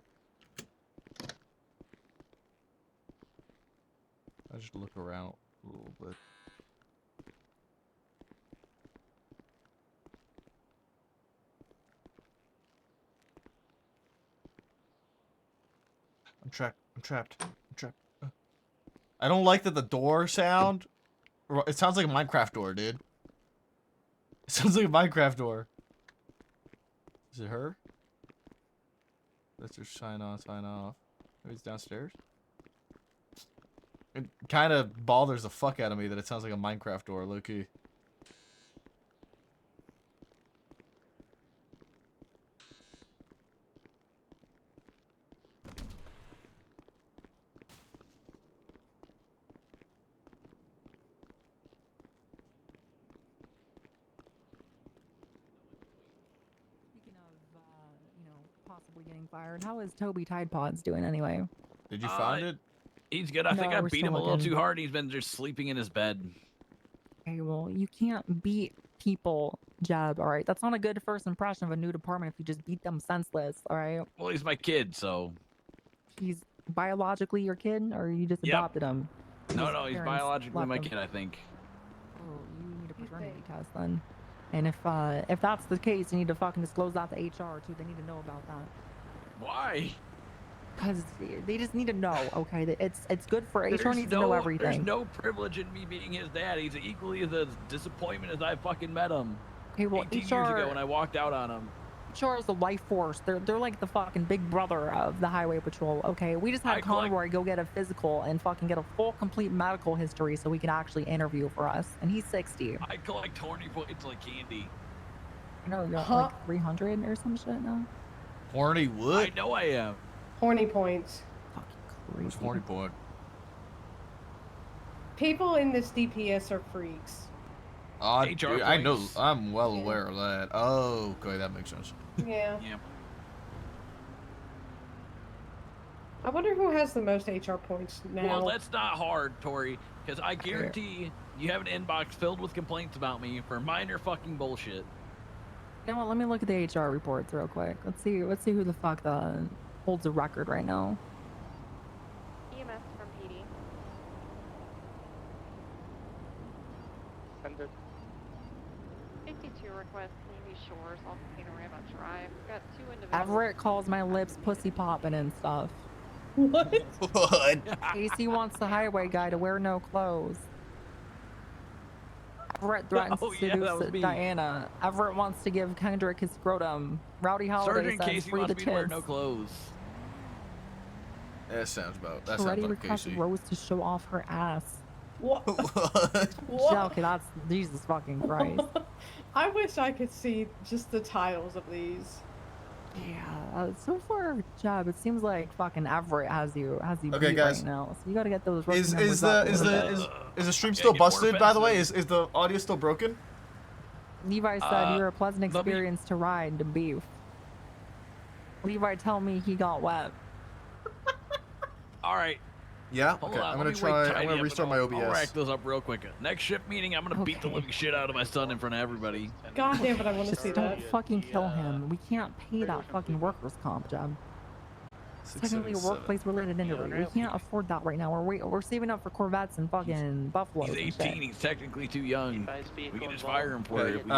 I just look around a little bit. I'm trapped. I'm trapped. I'm trapped. I don't like that the door sound. It sounds like a Minecraft door, dude. It sounds like a Minecraft door. Is it her? Let's just sign on, sign off. Maybe it's downstairs. It kind of bothers the fuck out of me that it sounds like a Minecraft door, low-key. Speaking of, possibly getting fired, how is Toby Tide Pods doing anyway? Did you find it? He's good. I think No, I we're beat still him a little looking. too hard. He's been just sleeping in his bed. Okay, well, you can't beat people, Jeb, alright? That's not a good first impression of a new department if you just beat them senseless, alright? Well, he's my kid, so. He's biologically your kid, or you just Yep. adopted him? No, His no, he's parents biologically left my him. kid, I think. Oh, you need a paternity test then. And if that's the case, you need to fucking disclose that to HR too. They need to know about that. Why? Because they just need to know, okay? That it's good for HR There's needs to know There's everything. no privilege in me being his dad. He's equally as a disappointment as I fucking met him. Okay, well, 18 years ago when I walked out on him. HR is the life force. They're like the fucking big brother of the highway patrol. Okay, we just had I collect- Conroy go get a physical and fucking get a full, complete medical history so we can actually interview for us. And he's 60. I collect horny points like candy. I know you're at like 300 or some shit now. Horny wood? I know I am. Horny points. What's horny point? People in this DPS are freaks. Dude, I know. I'm well aware of that. Oh, okay, that makes sense. Yeah. Yeah. I wonder who has the most HR points now. Well, that's not hard, Tori, because I guarantee you have an inbox filled with complaints about me for minor fucking bullshit. You know what? Let me look at the HR reports real quick. Let's see who the fuck holds a record right now. EMS from PD. Send it. 52 requests, Community Shores, off Panorama Drive. We've got 2 individuals. Everett calls my lips pussy popping and stuff. What? What? Casey wants the highway guy to wear no clothes. Everett threatens Oh, to yeah, that was seduce me. Diana. Everett wants to give Kendrick his scrotum. Rowdy Holiday Sergeant says Casey free the wants me to wear tits. no clothes. That sounds about Already like requests Casey. Rose to show off her ass. What? Okay, that's Jesus fucking Christ. I wish I could see just the titles of these. Yeah, so far, Jeb, it seems like fucking Everett has you Okay, beat guys. right now. So you gotta get those rookie Is numbers up a little bit. the stream Okay, still get more busted? By the way, offensive. is the audio still broken? Levi said you're a pleasant let me- experience to ride to beef. Levi tell me he got wet. All right. Yeah. Hold Okay. on, I'm let gonna me try. wake I'm Tidy gonna up restart and my I'll rack OBS. those up real quick. Next shift meeting, I'm gonna beat the Okay. living shit out of my son in front of everybody. God damn it, I want to Just see don't that. fucking kill him. We can't pay that fucking workers' comp, Jeb. It's technically a 677. workplace-related injury. We can't afford that right now. We're saving up for Corvettes and fucking Buffaloes. He's and shit. 18. He's technically too young. Advised We vehicle can just involved. fire him for it if we need to.